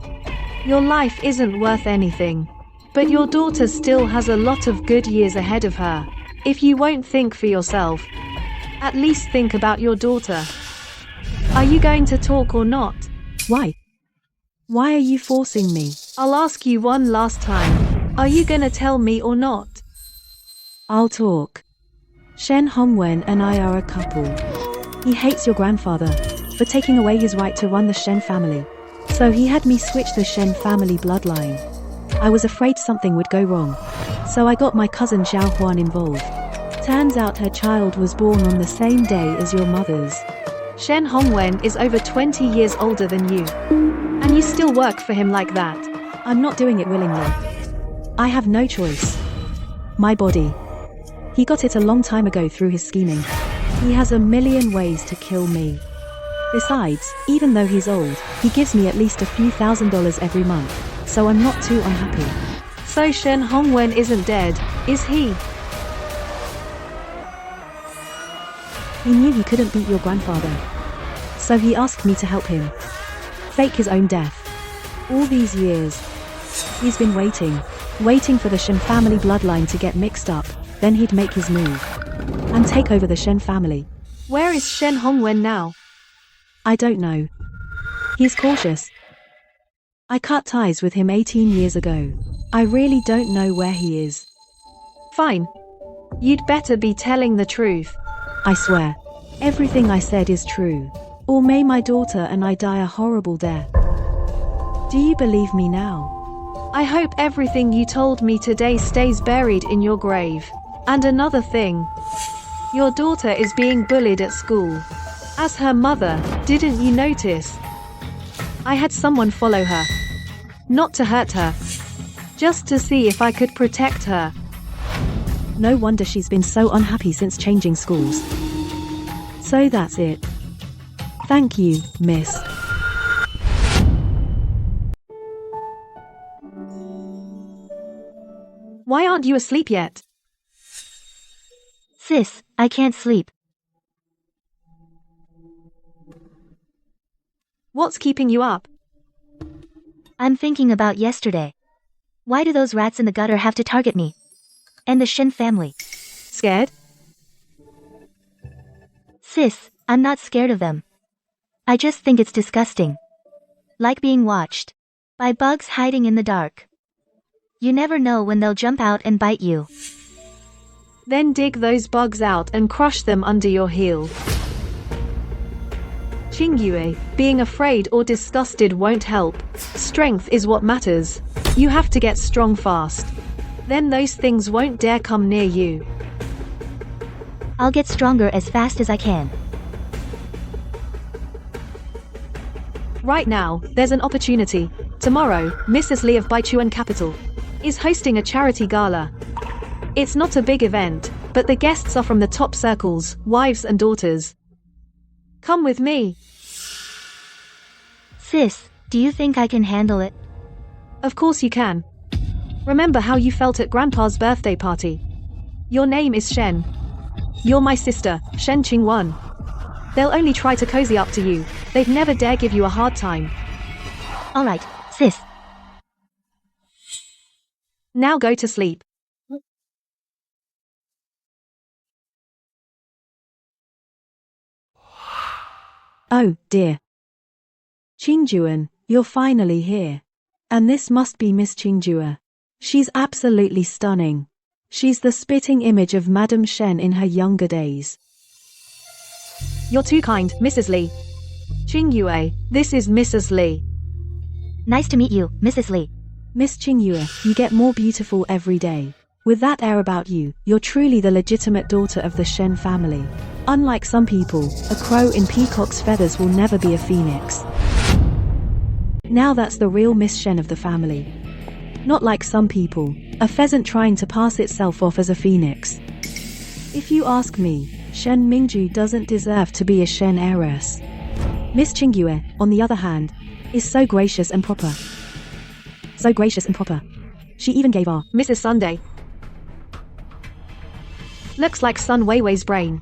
[SPEAKER 1] your life isn't worth anything. But your daughter still has a lot of good years ahead of her. If you won't think for yourself, at least think about your daughter. Are you going to talk or not?
[SPEAKER 8] Why? Why are you forcing me?
[SPEAKER 1] I'll ask you one last time. Are you gonna tell me or not?
[SPEAKER 8] I'll talk. Shen Hongwen and I are a couple. He hates your grandfather for taking away his right to run the Shen family. So he had me switch the Shen family bloodline. I was afraid something would go wrong. So I got my cousin Zhao Huan involved. Turns out her child was born on the same day as your mother's.
[SPEAKER 1] Shen Hongwen is over 20 years older than you. And you still work for him like that.
[SPEAKER 8] I'm not doing it willingly. I have no choice. My body. He got it a long time ago through his scheming. He has a million ways to kill me. Besides, even though he's old, he gives me at least a few $1,000s every month, so I'm not too unhappy.
[SPEAKER 1] So Shen Hongwen isn't dead, is he?
[SPEAKER 8] He knew he couldn't beat your grandfather. So he asked me to help him fake his own death. All these years, he's been waiting for the Shen family bloodline to get mixed up, then he'd make his move and take over the Shen family.
[SPEAKER 1] Where is Shen Hongwen now?
[SPEAKER 8] I don't know. He's cautious. I cut ties with him 18 years ago. I really don't know where he is.
[SPEAKER 1] Fine. You'd better be telling the truth.
[SPEAKER 8] I swear, everything I said is true. Or may my daughter and I die a horrible death. Do you believe me now?
[SPEAKER 1] I hope everything you told me today stays buried in your grave. And another thing. Your daughter is being bullied at school. As her mother, didn't you notice? I had someone follow her. Not to hurt her. Just to see if I could protect her.
[SPEAKER 8] No wonder she's been so unhappy since changing schools. So that's it. Thank you, miss.
[SPEAKER 1] Why aren't you asleep yet?
[SPEAKER 6] Sis, I can't sleep.
[SPEAKER 1] What's keeping you up?
[SPEAKER 6] I'm thinking about yesterday. Why do those rats in the gutter have to target me? And the Shen family.
[SPEAKER 1] Scared?
[SPEAKER 6] Sis, I'm not scared of them. I just think it's disgusting. Like being watched by bugs hiding in the dark. You never know when they'll jump out and bite you.
[SPEAKER 1] Then dig those bugs out and crush them under your heel. Qingyue, being afraid or disgusted won't help. Strength is what matters. You have to get strong fast. Then those things won't dare come near you.
[SPEAKER 6] I'll get stronger as fast as I can.
[SPEAKER 1] Right now, there's an opportunity. Tomorrow, Mrs. Lee of Baichuan Capital is hosting a charity gala. It's not a big event, but the guests are from the top circles, wives and daughters. Come with me.
[SPEAKER 6] Sis, do you think I can handle it?
[SPEAKER 1] Of course you can. Remember how you felt at Grandpa's birthday party? Your name is Shen. You're my sister, Shen Qingwen. They'll only try to cozy up to you. They'd never dare give you a hard time.
[SPEAKER 6] Alright, sis.
[SPEAKER 1] Now go to sleep.
[SPEAKER 8] Oh, dear. Qingjuan, you're finally here. And this must be Miss Qingjue. She's absolutely stunning. She's the spitting image of Madame Shen in her younger days.
[SPEAKER 1] You're too kind, Mrs. Lee. Qingyue, this is Mrs. Lee.
[SPEAKER 6] Nice to meet you, Mrs. Lee.
[SPEAKER 8] Miss Qingjue, you get more beautiful every day. With that air about you, you're truly the legitimate daughter of the Shen family. Unlike some people, a crow in peacock's feathers will never be a phoenix. Now that's the real Miss Shen of the family. Not like some people, a pheasant trying to pass itself off as a phoenix. If you ask me, Shen Mingju doesn't deserve to be a Shen heiress. Miss Qingjue, on the other hand, is so gracious and proper. So gracious and proper. She even gave our
[SPEAKER 1] Mrs. Sunday. Looks like Sun Weiwei's brain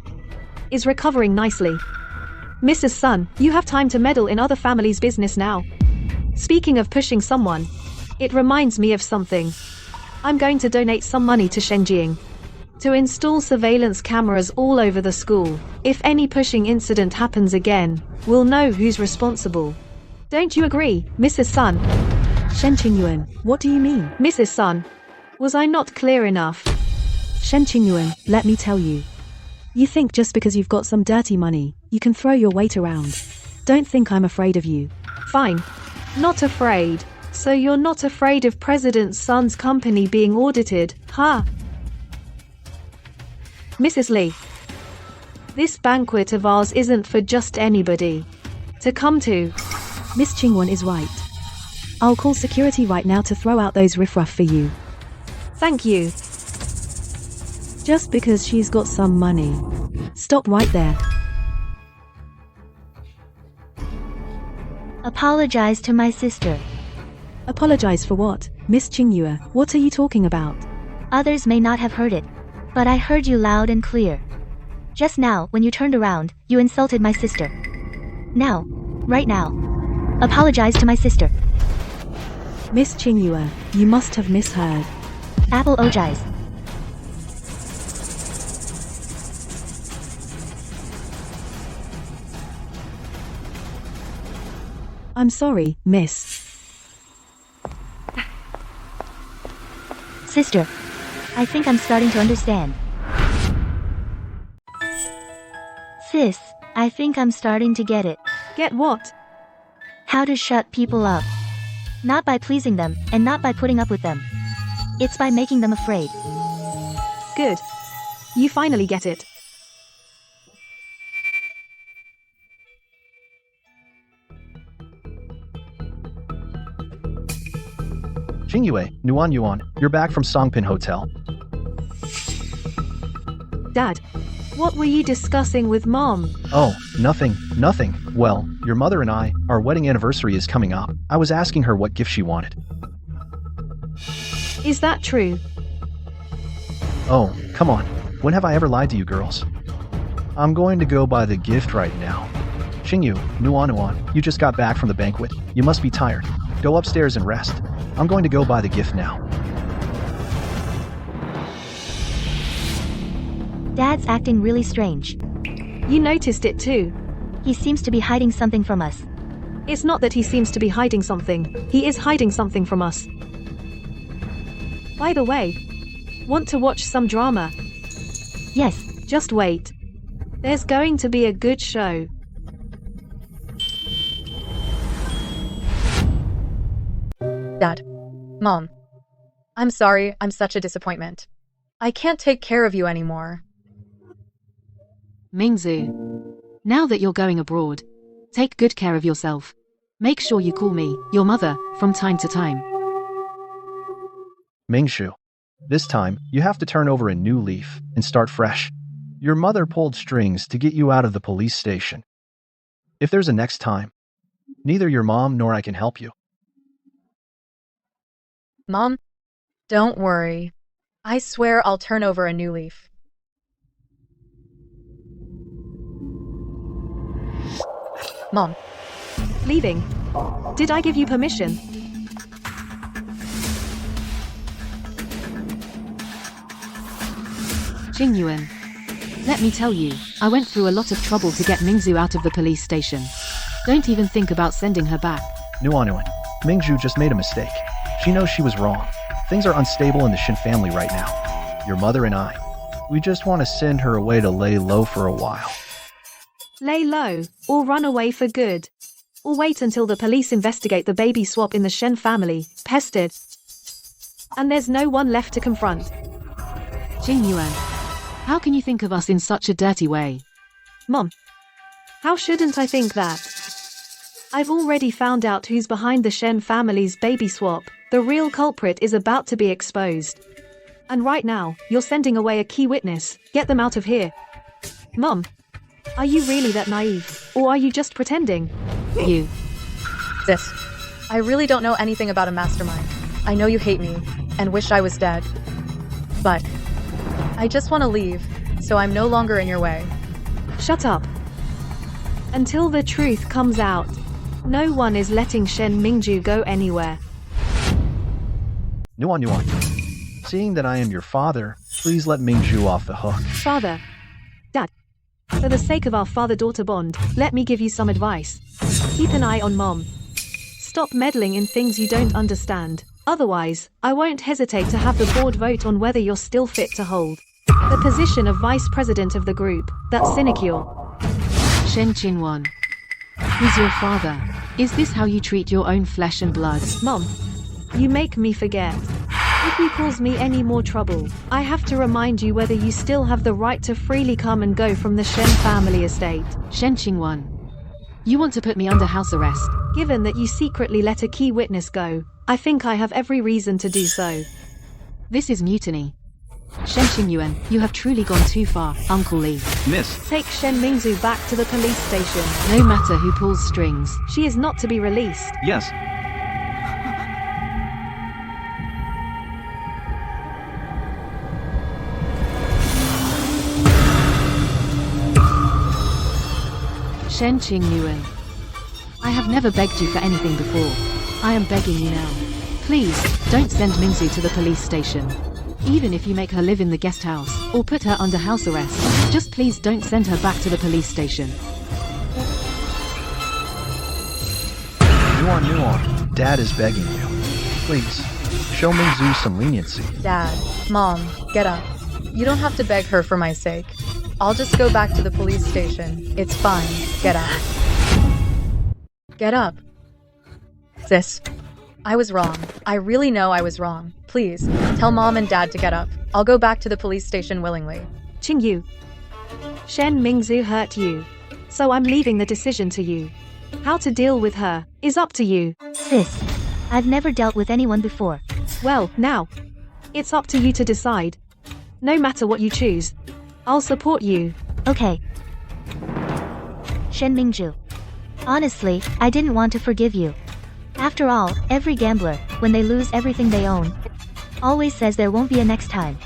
[SPEAKER 1] is recovering nicely. Mrs. Sun, you have time to meddle in other families' business now. Speaking of pushing someone, it reminds me of something. I'm going to donate some money to Shenjing to install surveillance cameras all over the school. If any pushing incident happens again, we'll know who's responsible. Don't you agree, Mrs. Sun?
[SPEAKER 8] Shen Qingyuan, what do you mean?
[SPEAKER 1] Mrs. Sun, was I not clear enough?
[SPEAKER 8] Shen Qingyuan, let me tell you. You think just because you've got some dirty money, you can throw your weight around. Don't think I'm afraid of you.
[SPEAKER 1] Fine. Not afraid. So you're not afraid of President Sun's company being audited, huh? Mrs. Lee, this banquet of ours isn't for just anybody to come to.
[SPEAKER 8] Miss Qingwen is right. I'll call security right now to throw out those riffraff for you.
[SPEAKER 1] Thank you.
[SPEAKER 8] Just because she's got some money. Stop right there.
[SPEAKER 6] Apologize to my sister.
[SPEAKER 8] Apologize for what? Miss Qingyue, what are you talking about?
[SPEAKER 6] Others may not have heard it, but I heard you loud and clear. Just now, when you turned around, you insulted my sister. Now, right now, apologize to my sister.
[SPEAKER 8] Miss Qingyue, you must have misheard.
[SPEAKER 6] Apologize.
[SPEAKER 8] I'm sorry, miss.
[SPEAKER 6] Sister, I think I'm starting to understand. Sis, I think I'm starting to get it.
[SPEAKER 1] Get what?
[SPEAKER 6] How to shut people up. Not by pleasing them, and not by putting up with them. It's by making them afraid.
[SPEAKER 1] Good. You finally get it.
[SPEAKER 3] Qingyue, Nuan Yuan, you're back from Songpin Hotel.
[SPEAKER 1] Dad, what were you discussing with Mom?
[SPEAKER 3] Oh, nothing. Well, your mother and our wedding anniversary is coming up. I was asking her what gift she wanted.
[SPEAKER 1] Is that true?
[SPEAKER 3] Oh, come on. When have I ever lied to you girls? I'm going to go buy the gift right now. Xingyu, Nuan, you just got back from the banquet. You must be tired. Go upstairs and rest. I'm going to go buy the gift now.
[SPEAKER 6] Dad's acting really strange.
[SPEAKER 1] You noticed it too.
[SPEAKER 6] He seems to be hiding something from us.
[SPEAKER 1] It's not that he seems to be hiding something. He is hiding something from us. By the way, want to watch some drama?
[SPEAKER 6] Yes.
[SPEAKER 1] Just wait. There's going to be a good show.
[SPEAKER 2] Dad. Mom. I'm sorry, I'm such a disappointment. I can't take care of you anymore.
[SPEAKER 5] Mingzu, now that you're going abroad, take good care of yourself. Make sure you call me, your mother, from time to time.
[SPEAKER 3] Mingxu, this time, you have to turn over a new leaf and start fresh. Your mother pulled strings to get you out of the police station. If there's a next time, neither your mom nor I can help you.
[SPEAKER 2] Mom, don't worry. I swear I'll turn over a new leaf. Mom.
[SPEAKER 1] Leaving? Did I give you permission?
[SPEAKER 5] Qingyuan, let me tell you, I went through a lot of trouble to get Mingzu out of the police station. Don't even think about sending her back.
[SPEAKER 3] Nuan, Mingzhu just made a mistake. She knows she was wrong. Things are unstable in the Shin family right now. Your mother and I, we just want to send her away to lay low for a while.
[SPEAKER 1] Lay low, or run away for good. Or wait until the police investigate the baby swap in the Shen family, pestered. And there's no one left to confront.
[SPEAKER 5] Qingyuan, how can you think of us in such a dirty way?
[SPEAKER 1] Mom, how shouldn't I think that? I've already found out who's behind the Shen family's baby swap. The real culprit is about to be exposed. And right now, you're sending away a key witness. Get them out of here. Mom, are you really that naive? Or are you just pretending?
[SPEAKER 5] You.
[SPEAKER 2] Sis, I really don't know anything about a mastermind. I know you hate me and wish I was dead. But I just want to leave, so I'm no longer in your way.
[SPEAKER 1] Shut up. Until the truth comes out, no one is letting Shen Mingju go anywhere.
[SPEAKER 3] Nuan, seeing that I am your father, please let Mingzhu off the hook.
[SPEAKER 1] Father. Dad. For the sake of our father-daughter bond, let me give you some advice. Keep an eye on Mom. Stop meddling in things you don't understand. Otherwise, I won't hesitate to have the board vote on whether you're still fit to hold the position of vice president of the group. That's sinecure.
[SPEAKER 5] Shen Qinwan, who's your father? Is this how you treat your own flesh and blood?
[SPEAKER 1] Mom, you make me forget. If he cause me any more trouble, I have to remind you whether you still have the right to freely come and go from the Shen family estate.
[SPEAKER 5] Shen Qinwan, you want to put me under house arrest?
[SPEAKER 1] Given that you secretly let a key witness go, I think I have every reason to do so.
[SPEAKER 5] This is mutiny. Shen Qingyuan, you have truly gone too far, Uncle Li.
[SPEAKER 7] Miss.
[SPEAKER 1] Take Shen Mingzu back to the police station.
[SPEAKER 5] No matter who pulls strings.
[SPEAKER 1] She is not to be released.
[SPEAKER 7] Yes.
[SPEAKER 5] Shen Qingyuan, I have never begged you for anything before. I am begging you now. Please, don't send Mingzu to the police station. Even if you make her live in the guest house, or put her under house arrest, just please don't send her back to the police station.
[SPEAKER 3] Nuan, Dad is begging you. Please, show Mingzhu some leniency.
[SPEAKER 2] Dad, Mom, get up. You don't have to beg her for my sake. I'll just go back to the police station. It's fine. Get up. Get up. Sis, I was wrong. I really know I was wrong. Please, tell Mom and Dad to get up. I'll go back to the police station willingly.
[SPEAKER 1] Qingyu. Shen Mingzu hurt you. So I'm leaving the decision to you. How to deal with her is up to you.
[SPEAKER 6] Sis, I've never dealt with anyone before.
[SPEAKER 1] Well, now, it's up to you to decide. No matter what you choose, I'll support you.
[SPEAKER 6] Okay. Shen Mingju. Honestly, I didn't want to forgive you. After all, every gambler, when they lose everything they own, always says there won't be a next time.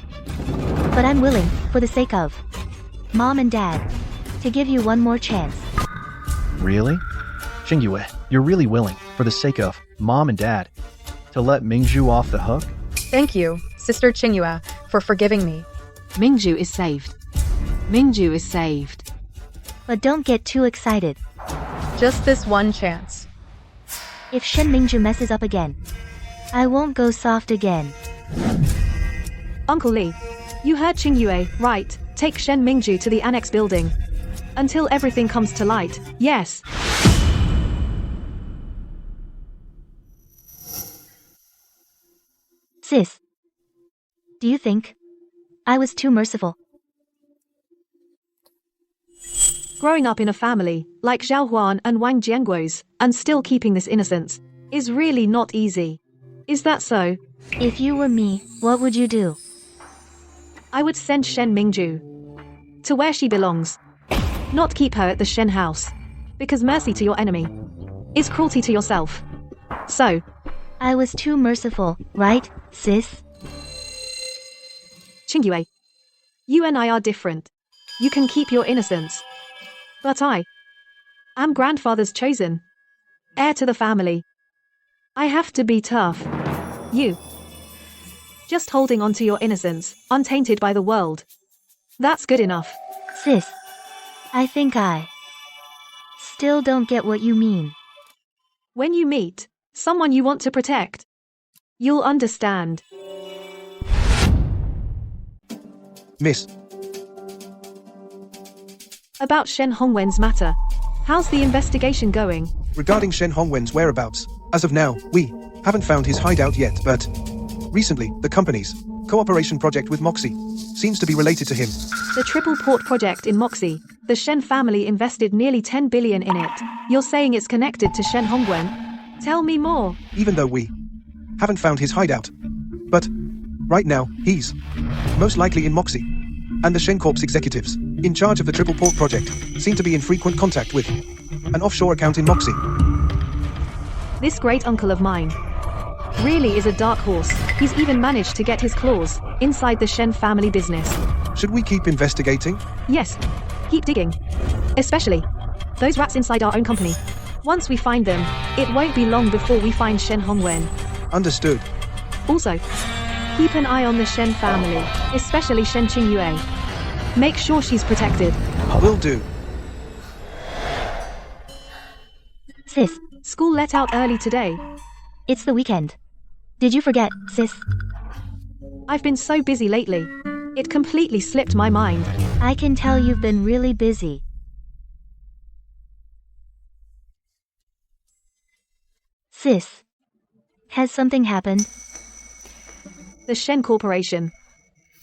[SPEAKER 6] But I'm willing, for the sake of Mom and Dad, to give you one more chance.
[SPEAKER 3] Really? Qingyue, you're really willing, for the sake of Mom and Dad, to let Mingzhu off the hook?
[SPEAKER 2] Thank you, Sister Qingyue, for forgiving me.
[SPEAKER 5] Mingzhu is saved. Mingzhu is saved.
[SPEAKER 6] But don't get too excited.
[SPEAKER 2] Just this one chance.
[SPEAKER 6] If Shen Mingju messes up again, I won't go soft again.
[SPEAKER 1] Uncle Li, you heard Qingyue, right? Take Shen Mingju to the annex building. Until everything comes to light, yes.
[SPEAKER 6] Sis, Do you think I was too merciful?
[SPEAKER 1] Growing up in a family like Zhao Huan and Wang Jianguo's and still keeping this innocence is really not easy. Is that so?
[SPEAKER 6] If you were me, what would you do?
[SPEAKER 1] I would send Shen Mingju to where she belongs. Not keep her at the Shen house. Because mercy to your enemy is cruelty to yourself. So,
[SPEAKER 6] I was too merciful, right, sis?
[SPEAKER 1] Qingyue, you and I are different. You can keep your innocence. But I am grandfather's chosen heir to the family. I have to be tough. You just holding on to your innocence, untainted by the world. That's good enough.
[SPEAKER 6] Sis, I think I still don't get what you mean.
[SPEAKER 1] When you meet someone you want to protect, you'll understand.
[SPEAKER 4] Miss,
[SPEAKER 1] About Shen Hongwen's matter. How's the investigation going?
[SPEAKER 4] regarding Shen Hongwen's whereabouts, as of now, we haven't found his hideout yet, but recently, the company's cooperation project with Moxie seems to be related to him.
[SPEAKER 1] The triple port project in Moxie. The Shen family invested nearly 10 billion in it. You're saying it's connected to Shen Hongwen? Tell me more.
[SPEAKER 4] Even though we haven't found his hideout. But right now, he's most likely in Moxie. And the Shen Corp's executives, in charge of the Triple Port project, seem to be in frequent contact with an offshore account in Moxie.
[SPEAKER 1] This great uncle of mine really is a dark horse. He's even managed to get his claws inside the Shen family business.
[SPEAKER 4] Should we keep investigating?
[SPEAKER 1] Yes, keep digging. Especially those rats inside our own company. Once we find them, it won't be long before we find Shen Hongwen.
[SPEAKER 4] Understood.
[SPEAKER 1] Also, keep an eye on the Shen family, especially Shen Qingyue. Make sure she's protected.
[SPEAKER 4] Will do.
[SPEAKER 6] Sis,
[SPEAKER 1] School let out early today.
[SPEAKER 6] it's the weekend. Did you forget, sis?
[SPEAKER 1] I've been so busy lately. It completely slipped my mind.
[SPEAKER 6] I can tell you've been really busy. Sis, has something happened?
[SPEAKER 1] The Shen Corporation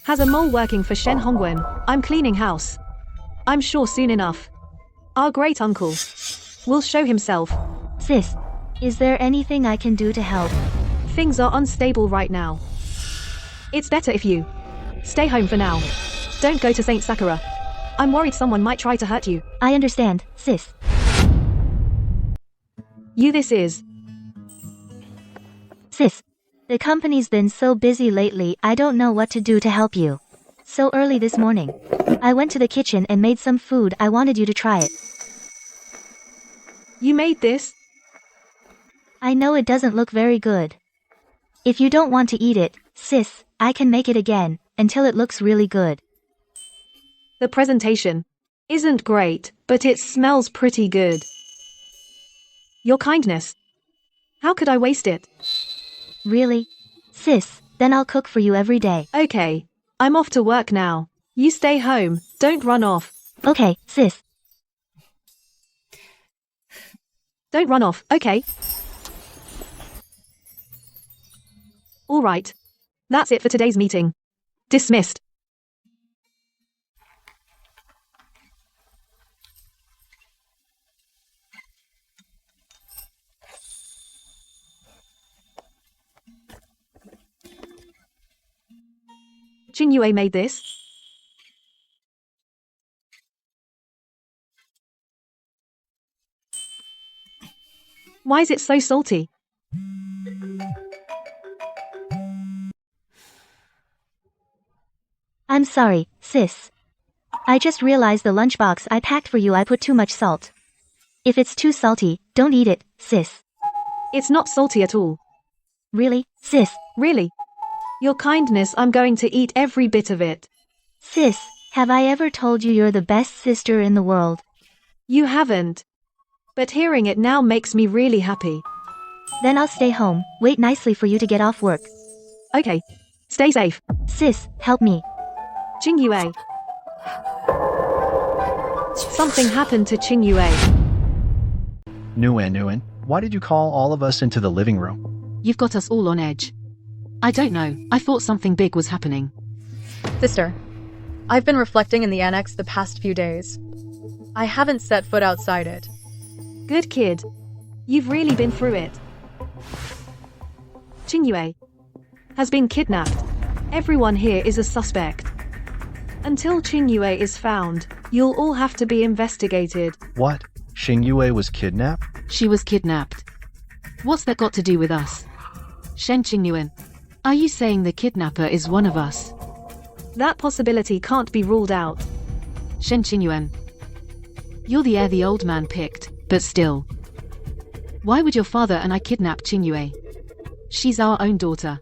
[SPEAKER 1] has a mole working for Shen Hongwen. I'm cleaning house. I'm sure soon enough, our great uncle will show himself.
[SPEAKER 6] Sis, is there anything I can do to help?
[SPEAKER 1] Things are unstable right now. It's better if you stay home for now. Don't go to Saint Sakura. I'm worried someone might try to hurt you.
[SPEAKER 6] I understand, sis.
[SPEAKER 1] This is.
[SPEAKER 6] Sis, the company's been so busy lately, I don't know what to do to help you. So early this morning, I went to the kitchen and made some food. I wanted you to try it.
[SPEAKER 1] You made this?
[SPEAKER 6] I know it doesn't look very good. If you don't want to eat it, sis, I can make it again, until it looks really good.
[SPEAKER 1] The presentation isn't great, but it smells pretty good. Your kindness. How could I waste it?
[SPEAKER 6] Really? Sis, then I'll cook for you every day.
[SPEAKER 1] Okay, I'm off to work now. You stay home, don't run off.
[SPEAKER 6] Okay, sis.
[SPEAKER 1] Don't run off, okay? Alright. That's it for today's meeting. Dismissed. Qingyue made this? Why is it so salty?
[SPEAKER 6] I'm sorry, sis. I just realized the lunchbox I packed for you, I put too much salt. If it's too salty, don't eat it, sis.
[SPEAKER 1] It's not salty at all.
[SPEAKER 6] Really, sis?
[SPEAKER 1] Really? Your kindness, I'm going to eat every bit of it.
[SPEAKER 6] Sis, have I ever told you you're the best sister in the world?
[SPEAKER 1] You haven't. But hearing it now makes me really happy.
[SPEAKER 6] Then I'll stay home, wait nicely for you to get off work.
[SPEAKER 1] Okay. Stay safe.
[SPEAKER 6] Sis, help me.
[SPEAKER 1] Qingyue. Something happened to Qingyue.
[SPEAKER 3] Nguyen, why did you call all of us into the living room?
[SPEAKER 5] You've got us all on edge. I don't know, I thought something big was happening.
[SPEAKER 2] Sister, I've been reflecting in the annex the past few days. I haven't set foot outside it.
[SPEAKER 1] Good kid. You've really been through it. Qingyue has been kidnapped. Everyone here is a suspect. Until Qingyue is found, you'll all have to be investigated.
[SPEAKER 3] What? Xingyue was kidnapped?
[SPEAKER 5] She was kidnapped. What's that got to do with us? Shen Qingyuan, are you saying the kidnapper is one of us?
[SPEAKER 1] That possibility can't be ruled out.
[SPEAKER 5] Shen Qingyuan, you're the heir the old man picked, but still. Why would your father and I kidnap Qingyue? She's our own daughter.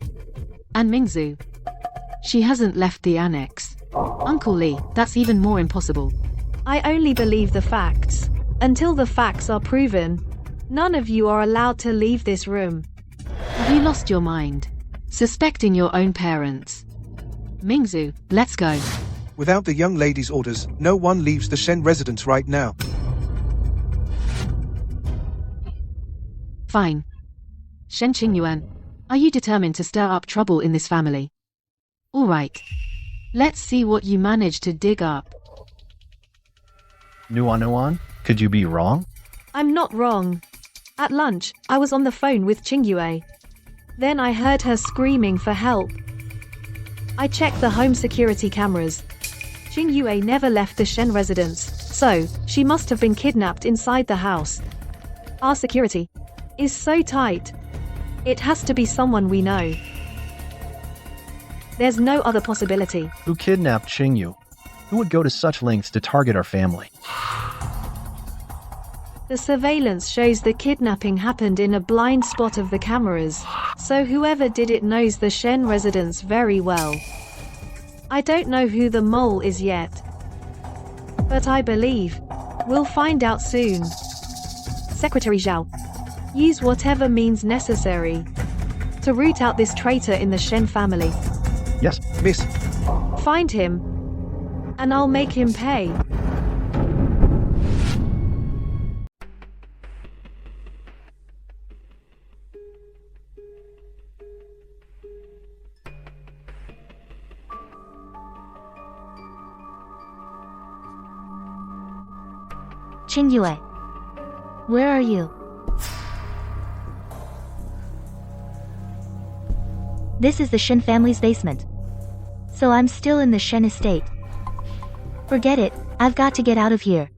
[SPEAKER 5] And Mingzu, she hasn't left the annex. Uncle Li, that's even more impossible.
[SPEAKER 1] I only believe the facts. Until the facts are proven, none of you are allowed to leave this room.
[SPEAKER 5] Have you lost your mind? Suspecting your own parents? Mingzu, let's go.
[SPEAKER 4] Without the young lady's orders, no one leaves the Shen residence right now.
[SPEAKER 5] Fine. Shen Qingyuan, are you determined to stir up trouble in this family? All right. Let's see what you manage to dig up.
[SPEAKER 3] Nuan, could you be wrong?
[SPEAKER 1] I'm not wrong. At lunch, I was on the phone with Qingyue. Then I heard her screaming for help. I checked the home security cameras. Qingyue never left the Shen residence, so she must have been kidnapped inside the house. Our security is so tight. It has to be someone we know. There's no other possibility.
[SPEAKER 3] Who kidnapped Qingyu? Who would go to such lengths to target our family?
[SPEAKER 1] The surveillance shows the kidnapping happened in a blind spot of the cameras, so whoever did it knows the Shen residence very well. I don't know who the mole is yet, but I believe we'll find out soon. Secretary Zhao, use whatever means necessary to root out this traitor in the Shen family.
[SPEAKER 3] Yes,
[SPEAKER 4] Miss.
[SPEAKER 1] Find him, and I'll make him pay.
[SPEAKER 6] Qingyue, where are you? This is the Shen family's basement. So I'm still in the Shen estate. Forget it, I've got to get out of here.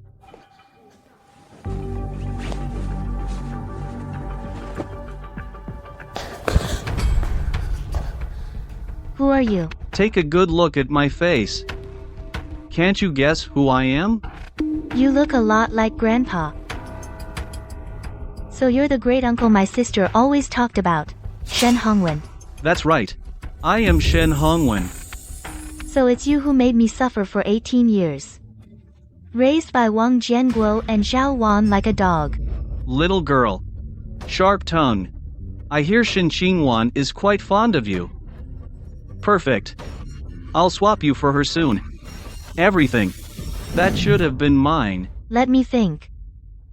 [SPEAKER 6] Who are you?
[SPEAKER 7] Take a good look at my face. Can't you guess who I am?
[SPEAKER 6] You look a lot like Grandpa. So you're the great uncle my sister always talked about, Shen Hongwen.
[SPEAKER 7] That's right. I am Shen Hongwen.
[SPEAKER 6] So it's you who made me suffer for 18 years. Raised by Wang Jianguo and Zhao Wan like a dog.
[SPEAKER 7] Little girl. Sharp tongue. I hear Shen Qingwan is quite fond of you. Perfect. I'll swap you for her soon. Everything. That should have been mine.
[SPEAKER 6] Let me think.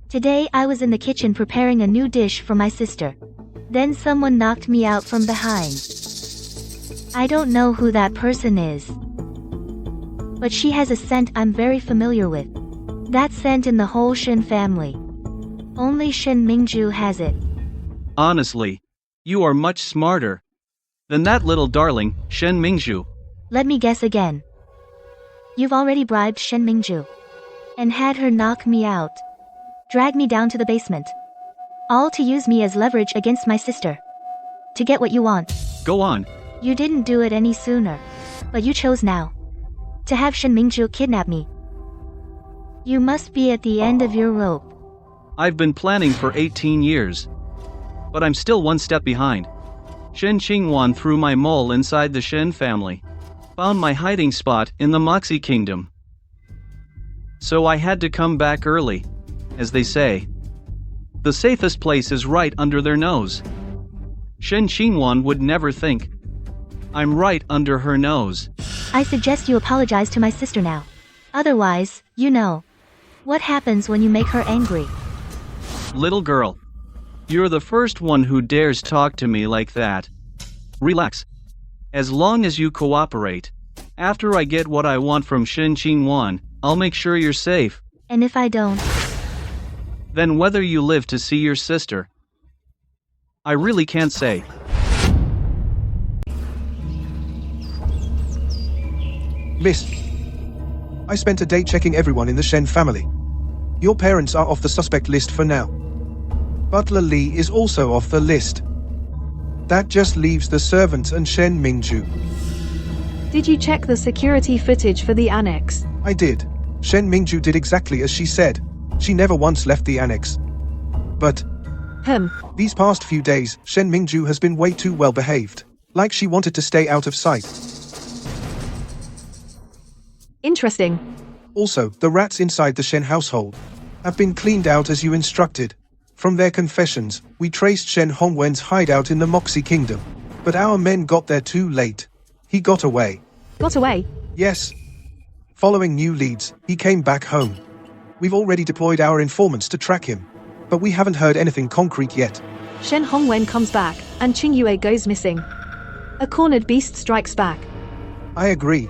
[SPEAKER 6] Today I was in the kitchen preparing a new dish for my sister. Then someone knocked me out from behind. I don't know who that person is. But she has a scent I'm very familiar with. That scent in the whole Shen family. Only Shen Mingju has it.
[SPEAKER 7] Honestly, you are much smarter than that little darling, Shen Mingzhu.
[SPEAKER 6] Let me guess again. You've already bribed Shen Mingju. And had her knock me out. Drag me down to the basement. All to use me as leverage against my sister. To get what you want.
[SPEAKER 7] Go on.
[SPEAKER 6] You didn't do it any sooner. But you chose now. To have Shen Mingju kidnap me. You must be at the end of your rope.
[SPEAKER 7] I've been planning for 18 years. But I'm still one step behind. Shen Qingwan threw my mole inside the Shen family. Found my hiding spot in the Moxie Kingdom. So I had to come back early. As they say. The safest place is right under their nose. Shen Qingwan would never think. I'm right under her nose.
[SPEAKER 6] I suggest you apologize to my sister now. Otherwise, you know. What happens when you make her angry?
[SPEAKER 7] Little girl. You're the first one who dares talk to me like that. Relax. As long as you cooperate. After I get what I want from Shen Qingwan, I'll make sure you're safe.
[SPEAKER 6] And if I don't?
[SPEAKER 7] Then whether you live to see your sister. I really can't say.
[SPEAKER 4] Miss, I spent a day checking everyone in the Shen family. Your parents are off the suspect list for now. Butler Li is also off the list. That just leaves the servants and Shen Mingju.
[SPEAKER 1] Did you check the security footage for the annex?
[SPEAKER 4] I did. Shen Mingju did exactly as she said. She never once left the annex. But these past few days, Shen Mingju has been way too well behaved. Like she wanted to stay out of sight.
[SPEAKER 1] Interesting.
[SPEAKER 4] Also, the rats inside the Shen household have been cleaned out as you instructed. From their confessions, we traced Shen Hongwen's hideout in the Moxie Kingdom. But our men got there too late. He got away.
[SPEAKER 1] Got away?
[SPEAKER 4] Yes. Following new leads, he came back home. We've already deployed our informants to track him. But we haven't heard anything concrete yet.
[SPEAKER 1] Shen Hongwen comes back, and Qingyue goes missing. A cornered beast strikes back.
[SPEAKER 4] I agree.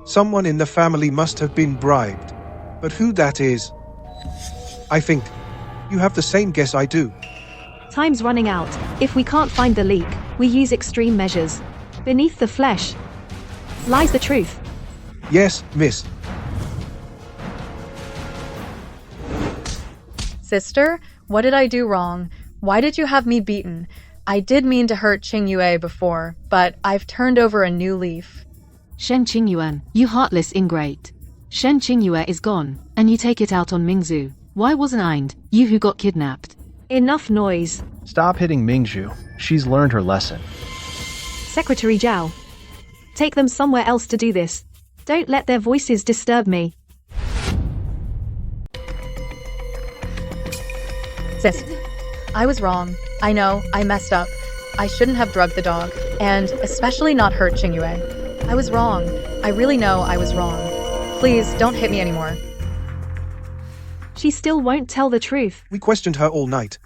[SPEAKER 4] Someone in the family must have been bribed. But who that is? I think you have the same guess I do.
[SPEAKER 1] Time's running out. If we can't find the leak, we use extreme measures. Beneath the flesh lies the truth.
[SPEAKER 4] Yes, miss.
[SPEAKER 2] Sister, what did I do wrong? Why did you have me beaten? I did mean to hurt Qingyue before, but I've turned over a new leaf.
[SPEAKER 5] Shen Qingyuan, you heartless ingrate. Shen Qingyue is gone, and you take it out on Mingzu. Why wasn't I you who got kidnapped?
[SPEAKER 1] Enough noise.
[SPEAKER 3] Stop hitting Mingju. She's learned her lesson.
[SPEAKER 1] Secretary Zhao. Take them somewhere else to do this. Don't let their voices disturb me.
[SPEAKER 2] Sis, I was wrong. I know, I messed up. I shouldn't have drugged the dog, and especially not hurt Qingyue. I was wrong. I really know I was wrong. Please, don't hit me anymore.
[SPEAKER 1] She still won't tell the truth.
[SPEAKER 4] We questioned her all night.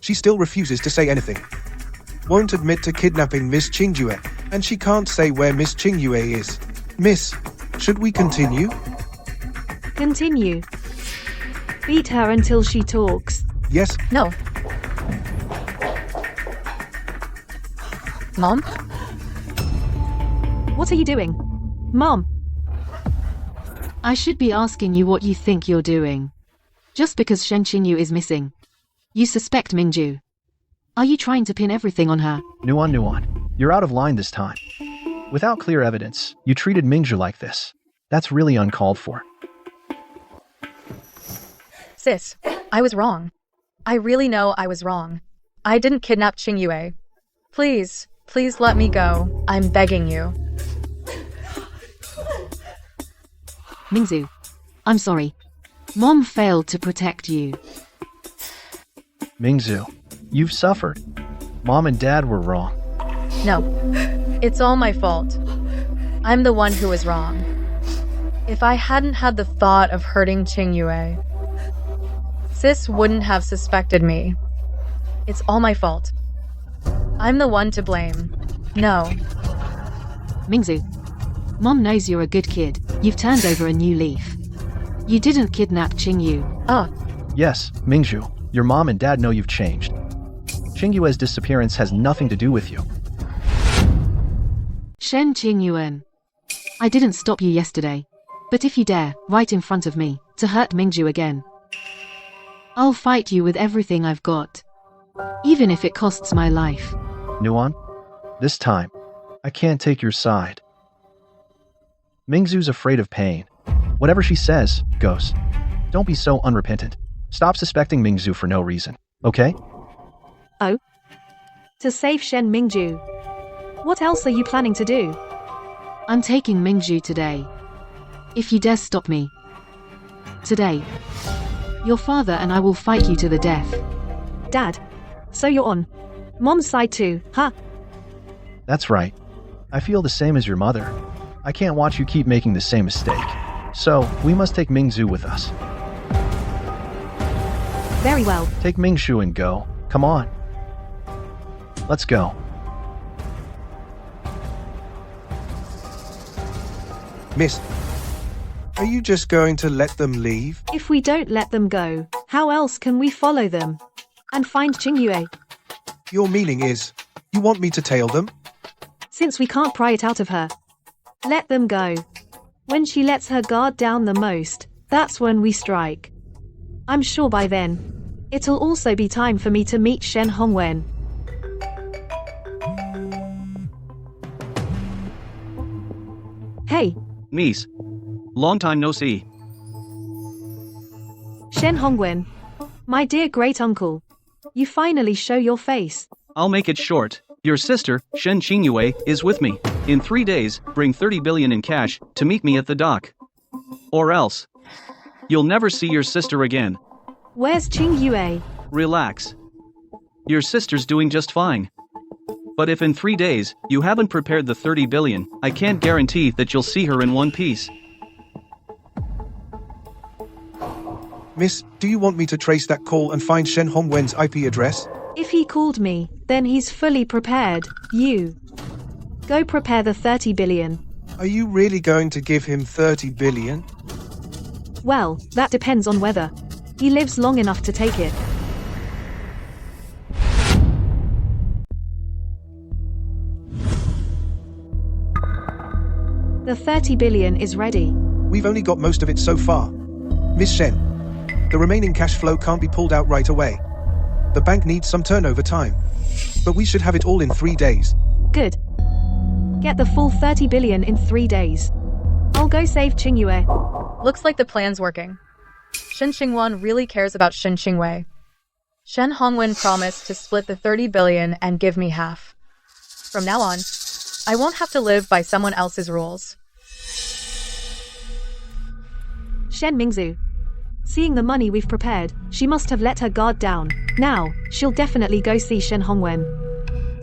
[SPEAKER 4] She still refuses to say anything. Won't admit to kidnapping Miss Qingyue, and she can't say where Miss Qingyue is. Miss, should we continue?
[SPEAKER 1] Continue. Beat her until she talks.
[SPEAKER 4] Yes.
[SPEAKER 2] No. Mom?
[SPEAKER 1] What are you doing? Mom.
[SPEAKER 5] I should be asking you what you think you're doing. Just because Shen Qinyu is missing. You suspect Mingju. Are you trying to pin everything on her?
[SPEAKER 3] Nuan. You're out of line this time. Without clear evidence, you treated Mingju like this. That's really uncalled for.
[SPEAKER 2] Sis, I was wrong. I really know I was wrong. I didn't kidnap Qingyue. Please, please let me go. I'm begging you.
[SPEAKER 5] Mingzu, I'm sorry. Mom failed to protect you.
[SPEAKER 3] Mingzu, you've suffered. Mom and Dad were wrong.
[SPEAKER 2] No, it's all my fault. I'm the one who was wrong. If I hadn't had the thought of hurting Qingyue, Sis wouldn't have suspected me. It's all my fault. I'm the one to blame. No.
[SPEAKER 5] Mingzu, Mom knows you're a good kid. You've turned over a new leaf. You didn't kidnap Qingyu.
[SPEAKER 2] Oh.
[SPEAKER 3] Yes, Mingju, your mom and dad know you've changed. Qingyue's disappearance has nothing to do with you.
[SPEAKER 5] Shen Qingyuan. I didn't stop you yesterday. But if you dare, right in front of me, to hurt Mingju again, I'll fight you with everything I've got. Even if it costs my life.
[SPEAKER 3] Nuan, this time, I can't take your side. Mingzu's afraid of pain. Whatever she says, goes. Don't be so unrepentant. Stop suspecting Mingzu for no reason, okay?
[SPEAKER 1] Oh? To save Shen Mingju. What else are you planning to do?
[SPEAKER 5] I'm taking Mingju today. If you dare stop me. Today. Your father and I will fight you to the death.
[SPEAKER 1] Dad. So you're on Mom's side too, huh?
[SPEAKER 3] That's right. I feel the same as your mother. I can't watch you keep making the same mistake. So, we must take Mingzu with us.
[SPEAKER 1] Very well.
[SPEAKER 3] Take Mingshu and go. Come on. Let's go.
[SPEAKER 4] Miss, are you just going to let them leave?
[SPEAKER 1] If we don't let them go, how else can we follow them and find Qingyue?
[SPEAKER 4] Your meaning is, you want me to tail them?
[SPEAKER 1] Since we can't pry it out of her, let them go. When she lets her guard down the most, that's when we strike. I'm sure by then, it'll also be time for me to meet Shen Hongwen. Hey,
[SPEAKER 7] Niece. Long time no see.
[SPEAKER 1] Shen Hongwen. My dear great uncle. You finally show your face.
[SPEAKER 7] I'll make it short. Your sister, Shen Qingyue, is with me. In 3 days, bring 30 billion in cash to meet me at the dock. Or else, you'll never see your sister again.
[SPEAKER 1] Where's Qingyue?
[SPEAKER 7] Relax. Your sister's doing just fine. But if in 3 days, you haven't prepared the 30 billion, I can't guarantee that you'll see her in one piece.
[SPEAKER 4] Miss, do you want me to trace that call and find Shen Hongwen's IP address?
[SPEAKER 1] If he called me, then he's fully prepared. You. Go prepare the 30 billion.
[SPEAKER 4] Are you really going to give him 30 billion?
[SPEAKER 1] Well, that depends on whether he lives long enough to take it. The 30 billion is ready.
[SPEAKER 4] We've only got most of it so far. Miss Shen, the remaining cash flow can't be pulled out right away. The bank needs some turnover time. But we should have it all in 3 days.
[SPEAKER 1] Good. Get the full 30 billion in 3 days. I'll go save Qingyue.
[SPEAKER 2] Looks like the plan's working. Shen Qingwan really cares about Shen Qingwei. Shen Hongwen promised to split the 30 billion and give me half. From now on, I won't have to live by someone else's rules.
[SPEAKER 1] Shen Mingzhu. Seeing the money we've prepared, she must have let her guard down. Now, she'll definitely go see Shen Hongwen.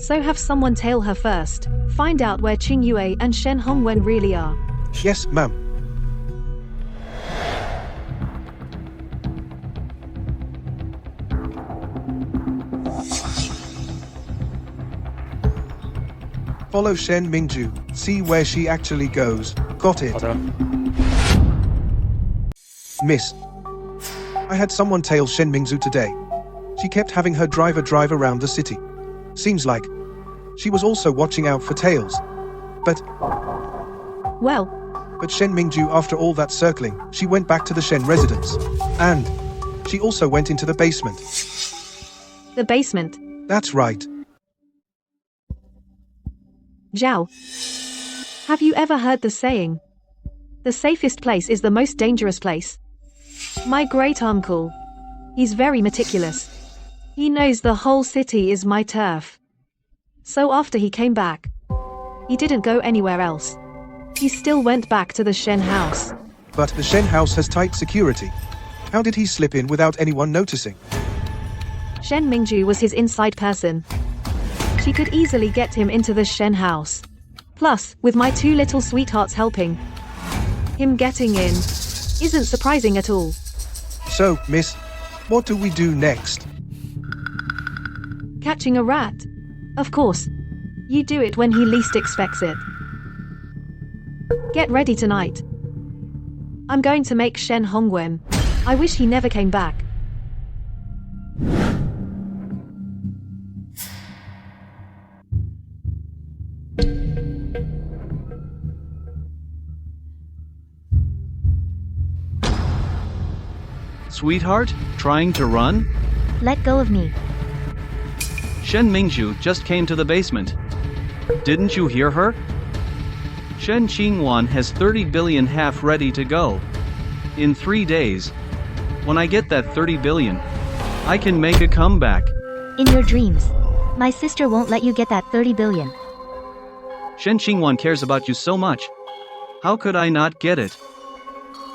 [SPEAKER 1] So have someone tail her first. Find out where Qingyue and Shen Hongwen really are.
[SPEAKER 4] Yes, ma'am. Follow Shen Mingzhu, see where she actually goes. Got it. Miss, I had someone tail Shen Mingzhu today. She kept having her driver drive around the city. Seems like she was also watching out for tails. But Shen Mingzhu, after all that circling, she went back to the Shen residence. And she also went into the basement.
[SPEAKER 1] The basement.
[SPEAKER 4] That's right.
[SPEAKER 1] Zhao. Have you ever heard the saying? The safest place is the most dangerous place. My great uncle. He's very meticulous. He knows the whole city is my turf. So after he came back, he didn't go anywhere else. He still went back to the Shen house.
[SPEAKER 4] But the Shen house has tight security. How did he slip in without anyone noticing?
[SPEAKER 1] Shen Mingzhu was his inside person. She could easily get him into the Shen house. Plus, with my 2 little sweethearts helping, him getting in isn't surprising at all.
[SPEAKER 4] So, miss, what do we do next?
[SPEAKER 1] Catching a rat. Of course. You do it when he least expects it. Get ready tonight. I'm going to make Shen Hongwen. I wish he never came back.
[SPEAKER 7] Sweetheart, trying to run?
[SPEAKER 6] Let go of me.
[SPEAKER 7] Shen Mingzhu just came to the basement. Didn't you hear her? Shen Qingwan has 30 billion half ready to go. In 3 days. When I get that 30 billion, I can make a comeback.
[SPEAKER 6] In your dreams. My sister won't let you get that 30 billion.
[SPEAKER 7] Shen Qingwan cares about you so much. How could I not get it?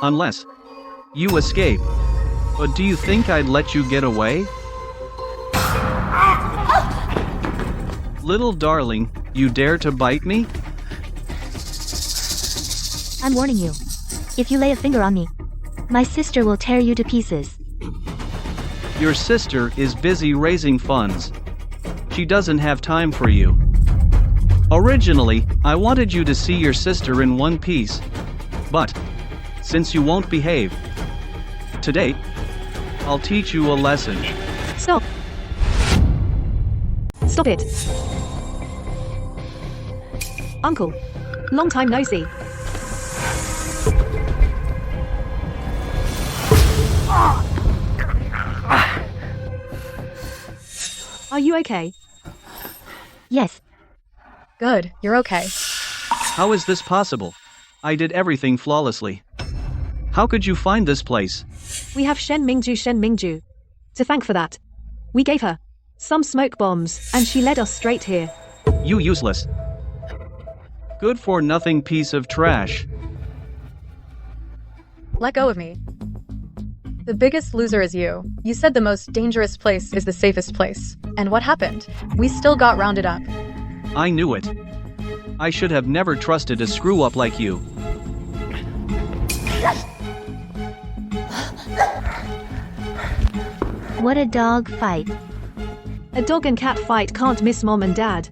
[SPEAKER 7] Unless you escape. But do you think I'd let you get away? Little darling, you dare to bite me?
[SPEAKER 6] I'm warning you. If you lay a finger on me, my sister will tear you to pieces.
[SPEAKER 7] Your sister is busy raising funds. She doesn't have time for you. Originally, I wanted you to see your sister in one piece. But, since you won't behave, today, I'll teach you a lesson.
[SPEAKER 1] Stop. Stop it. Uncle. Long time no see. Are you okay?
[SPEAKER 6] Yes.
[SPEAKER 2] Good, you're okay.
[SPEAKER 7] How is this possible? I did everything flawlessly. How could you find this place?
[SPEAKER 1] We have Shen Mingju. To thank for that. We gave her some smoke bombs, and she led us straight here.
[SPEAKER 7] You useless. Good for nothing piece of trash.
[SPEAKER 2] Let go of me. The biggest loser is you. You said the most dangerous place is the safest place. And what happened? We still got rounded up.
[SPEAKER 7] I knew it. I should have never trusted a screw-up like you.
[SPEAKER 6] What a dog fight.
[SPEAKER 1] A dog and cat fight can't miss Mom and Dad.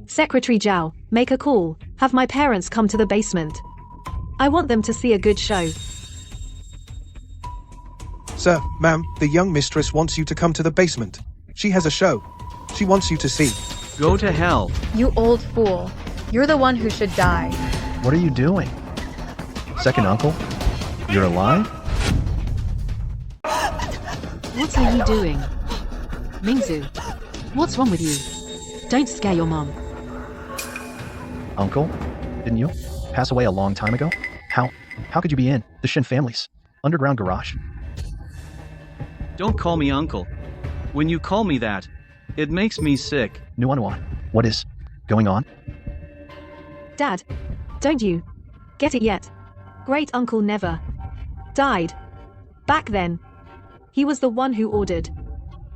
[SPEAKER 1] Secretary Zhao, make a call. Have my parents come to the basement. I want them to see a good show.
[SPEAKER 4] Sir, ma'am, the young mistress wants you to come to the basement. She has a show. She wants you to see.
[SPEAKER 7] Go to hell.
[SPEAKER 2] You old fool. You're the one who should die.
[SPEAKER 3] What are you doing? Second uncle? You're alive?
[SPEAKER 5] What are you doing? Mingzu, what's wrong with you? Don't scare your mom.
[SPEAKER 3] Uncle? Didn't you pass away a long time ago? How could you be in the Shen family's underground garage?
[SPEAKER 7] Don't call me uncle. When you call me that, it makes me sick.
[SPEAKER 3] Ninguna, what is going on?
[SPEAKER 1] Dad, don't you get it yet? Great uncle never died. Back then, he was the one who ordered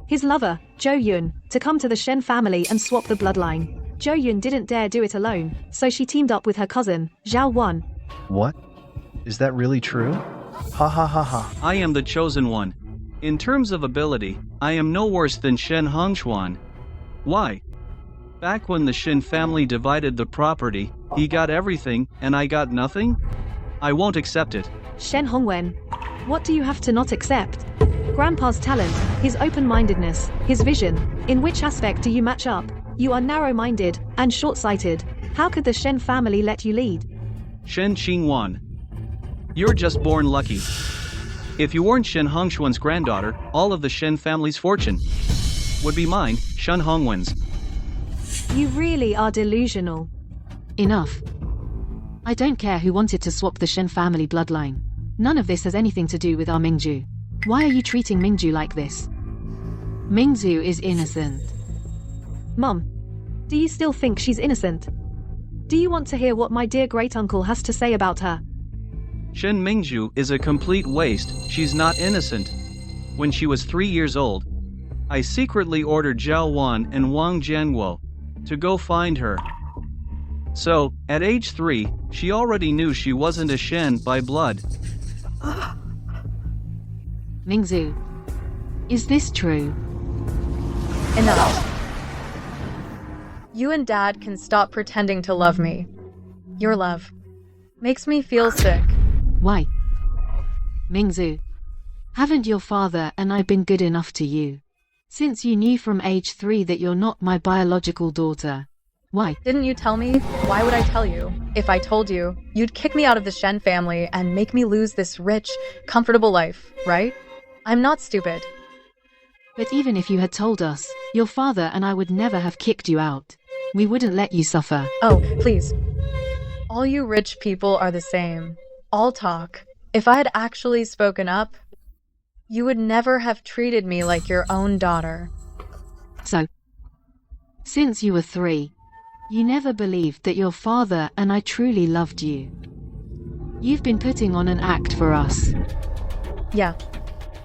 [SPEAKER 1] his lover, Zhou Yun, to come to the Shen family and swap the bloodline. Zhou Yun didn't dare do it alone, so she teamed up with her cousin, Zhao Wan.
[SPEAKER 3] What? Is that really true? Ha ha ha ha.
[SPEAKER 7] I am the chosen one. In terms of ability, I am no worse than Shen Hongshuan. Why? Back when the Shen family divided the property, he got everything and I got nothing? I won't accept it.
[SPEAKER 1] Shen Hongwen, what do you have to not accept? Grandpa's talent, his open-mindedness, his vision. In which aspect do you match up? You are narrow-minded and short-sighted. How could the Shen family let you lead?
[SPEAKER 7] Shen Qingwan. You're just born lucky. If you weren't Shen Hongshuan's granddaughter, all of the Shen family's fortune would be mine, Shen Hongwen's.
[SPEAKER 1] You really are delusional.
[SPEAKER 5] Enough. I don't care who wanted to swap the Shen family bloodline. None of this has anything to do with our Mingju. Why are you treating Mingju like this? Mingzu is innocent.
[SPEAKER 1] Mom, do you still think she's innocent? Do you want to hear what my dear great-uncle has to say about her?
[SPEAKER 7] Shen Mingju is a complete waste. She's not innocent. When she was 3 years old, I secretly ordered Zhao Wan and Wang Jianguo to go find her. So, at age 3, she already knew she wasn't a Shen by blood.
[SPEAKER 5] Mingzu, is this true?
[SPEAKER 2] Enough. You and Dad can stop pretending to love me. Your love makes me feel sick.
[SPEAKER 5] Why? Mingzu, haven't your father and I been good enough to you? Since you knew from age 3 that you're not my biological daughter. Why?
[SPEAKER 2] Didn't you tell me? Why would I tell you? If I told you, you'd kick me out of the Shen family and make me lose this rich, comfortable life, right? I'm not stupid.
[SPEAKER 5] But even if you had told us, your father and I would never have kicked you out. We wouldn't let you suffer.
[SPEAKER 2] Oh, please. All you rich people are the same. All talk. If I had actually spoken up, you would never have treated me like your own daughter.
[SPEAKER 5] So, since you were 3, you never believed that your father and I truly loved you. You've been putting on an act for us.
[SPEAKER 2] Yeah.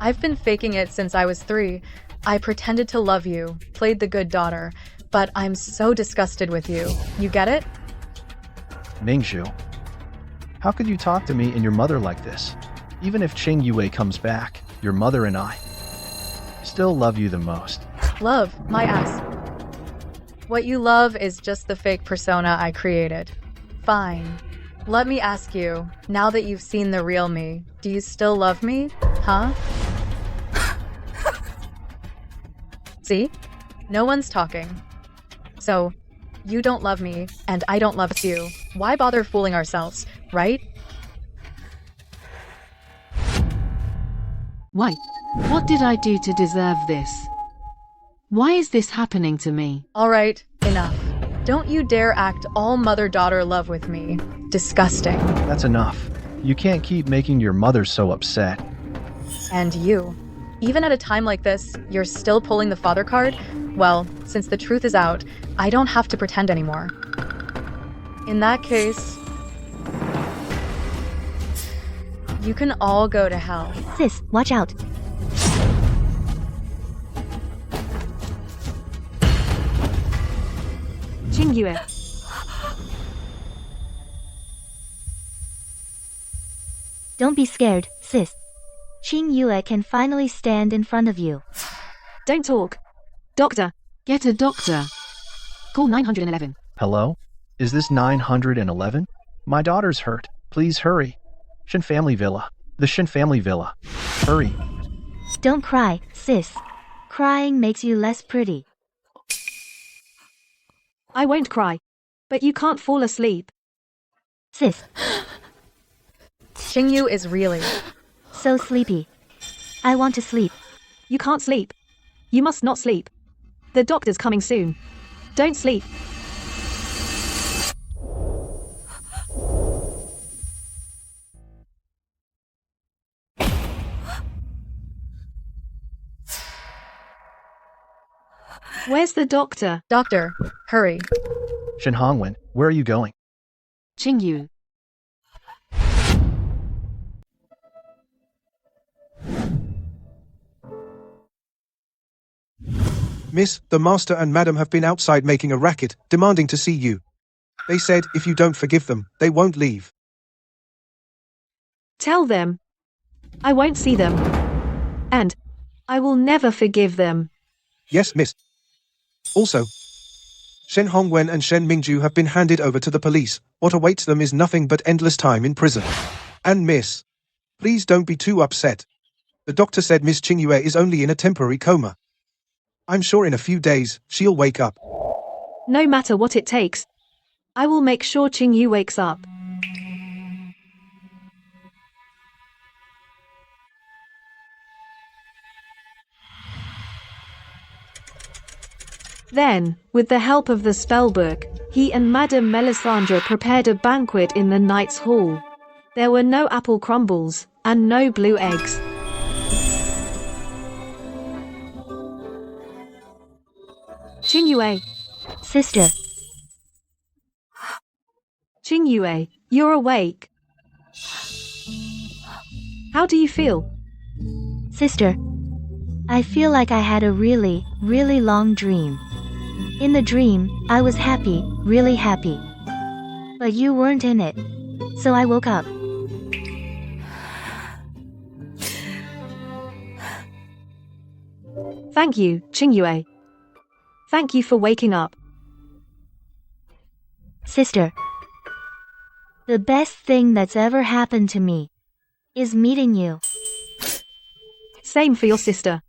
[SPEAKER 2] I've been faking it since I was 3. I pretended to love you, played the good daughter, but I'm so disgusted with you. You get it?
[SPEAKER 3] Mingzhu, how could you talk to me and your mother like this? Even if Qing Yue comes back, your mother and I still love you the most.
[SPEAKER 2] Love, my ass. What you love is just the fake persona I created. Fine. Let me ask you, now that you've seen the real me, do you still love me? Huh? See? No one's talking. So, you don't love me, and I don't love you. Why bother fooling ourselves, right?
[SPEAKER 5] Why? What did I do to deserve this? Why is this happening to me?
[SPEAKER 2] Alright, enough. Don't you dare act all mother-daughter love with me. Disgusting.
[SPEAKER 3] That's enough. You can't keep making your mother so upset.
[SPEAKER 2] And you. Even at a time like this, you're still pulling the father card? Well, since the truth is out, I don't have to pretend anymore. In that case, you can all go to hell.
[SPEAKER 6] Sis, watch out.
[SPEAKER 1] Qingyue.
[SPEAKER 6] Don't be scared, sis. Qing Yue can finally stand in front of you.
[SPEAKER 1] Don't talk. Doctor.
[SPEAKER 5] Get a doctor.
[SPEAKER 1] Call 911.
[SPEAKER 3] Hello? Is this 911? My daughter's hurt. Please hurry. Shin Family Villa. The Shin Family Villa. Hurry.
[SPEAKER 6] Don't cry, sis. Crying makes you less pretty.
[SPEAKER 1] I won't cry. But you can't fall asleep.
[SPEAKER 6] Sis,
[SPEAKER 2] Xingyu is really.
[SPEAKER 6] so sleepy. I want to sleep.
[SPEAKER 1] You can't sleep. You must not sleep. The doctor's coming soon. Don't sleep. Where's the doctor?
[SPEAKER 2] Doctor, hurry.
[SPEAKER 3] Shin Hongwen, where are you going?
[SPEAKER 5] Qingyu.
[SPEAKER 4] Miss, the master and madam have been outside making a racket, demanding to see you. They said if you don't forgive them, they won't leave.
[SPEAKER 1] Tell them. I won't see them. And I will never forgive them.
[SPEAKER 4] Yes, miss. Also, Shen Hongwen and Shen Mingju have been handed over to the police. What awaits them is nothing but endless time in prison. And miss, please don't be too upset. The doctor said Miss Qingyue is only in a temporary coma. I'm sure in a few days, she'll wake up.
[SPEAKER 1] No matter what it takes. I will make sure Qingyu wakes up. Then, with the help of the spellbook, he and Madame Melisandre prepared a banquet in the knight's hall. There were no apple crumbles, and no blue eggs. Qingyue.
[SPEAKER 6] Sister,
[SPEAKER 1] Qingyue, you're awake. How do you feel?
[SPEAKER 6] sister. I feel like I had a really, really long dream. In the dream, I was happy, really happy. But you weren't in it. So I woke up.
[SPEAKER 1] Thank you, Qingyue. Thank you for waking up.
[SPEAKER 6] Sister, the best thing that's ever happened to me is meeting you.
[SPEAKER 1] Same for your sister.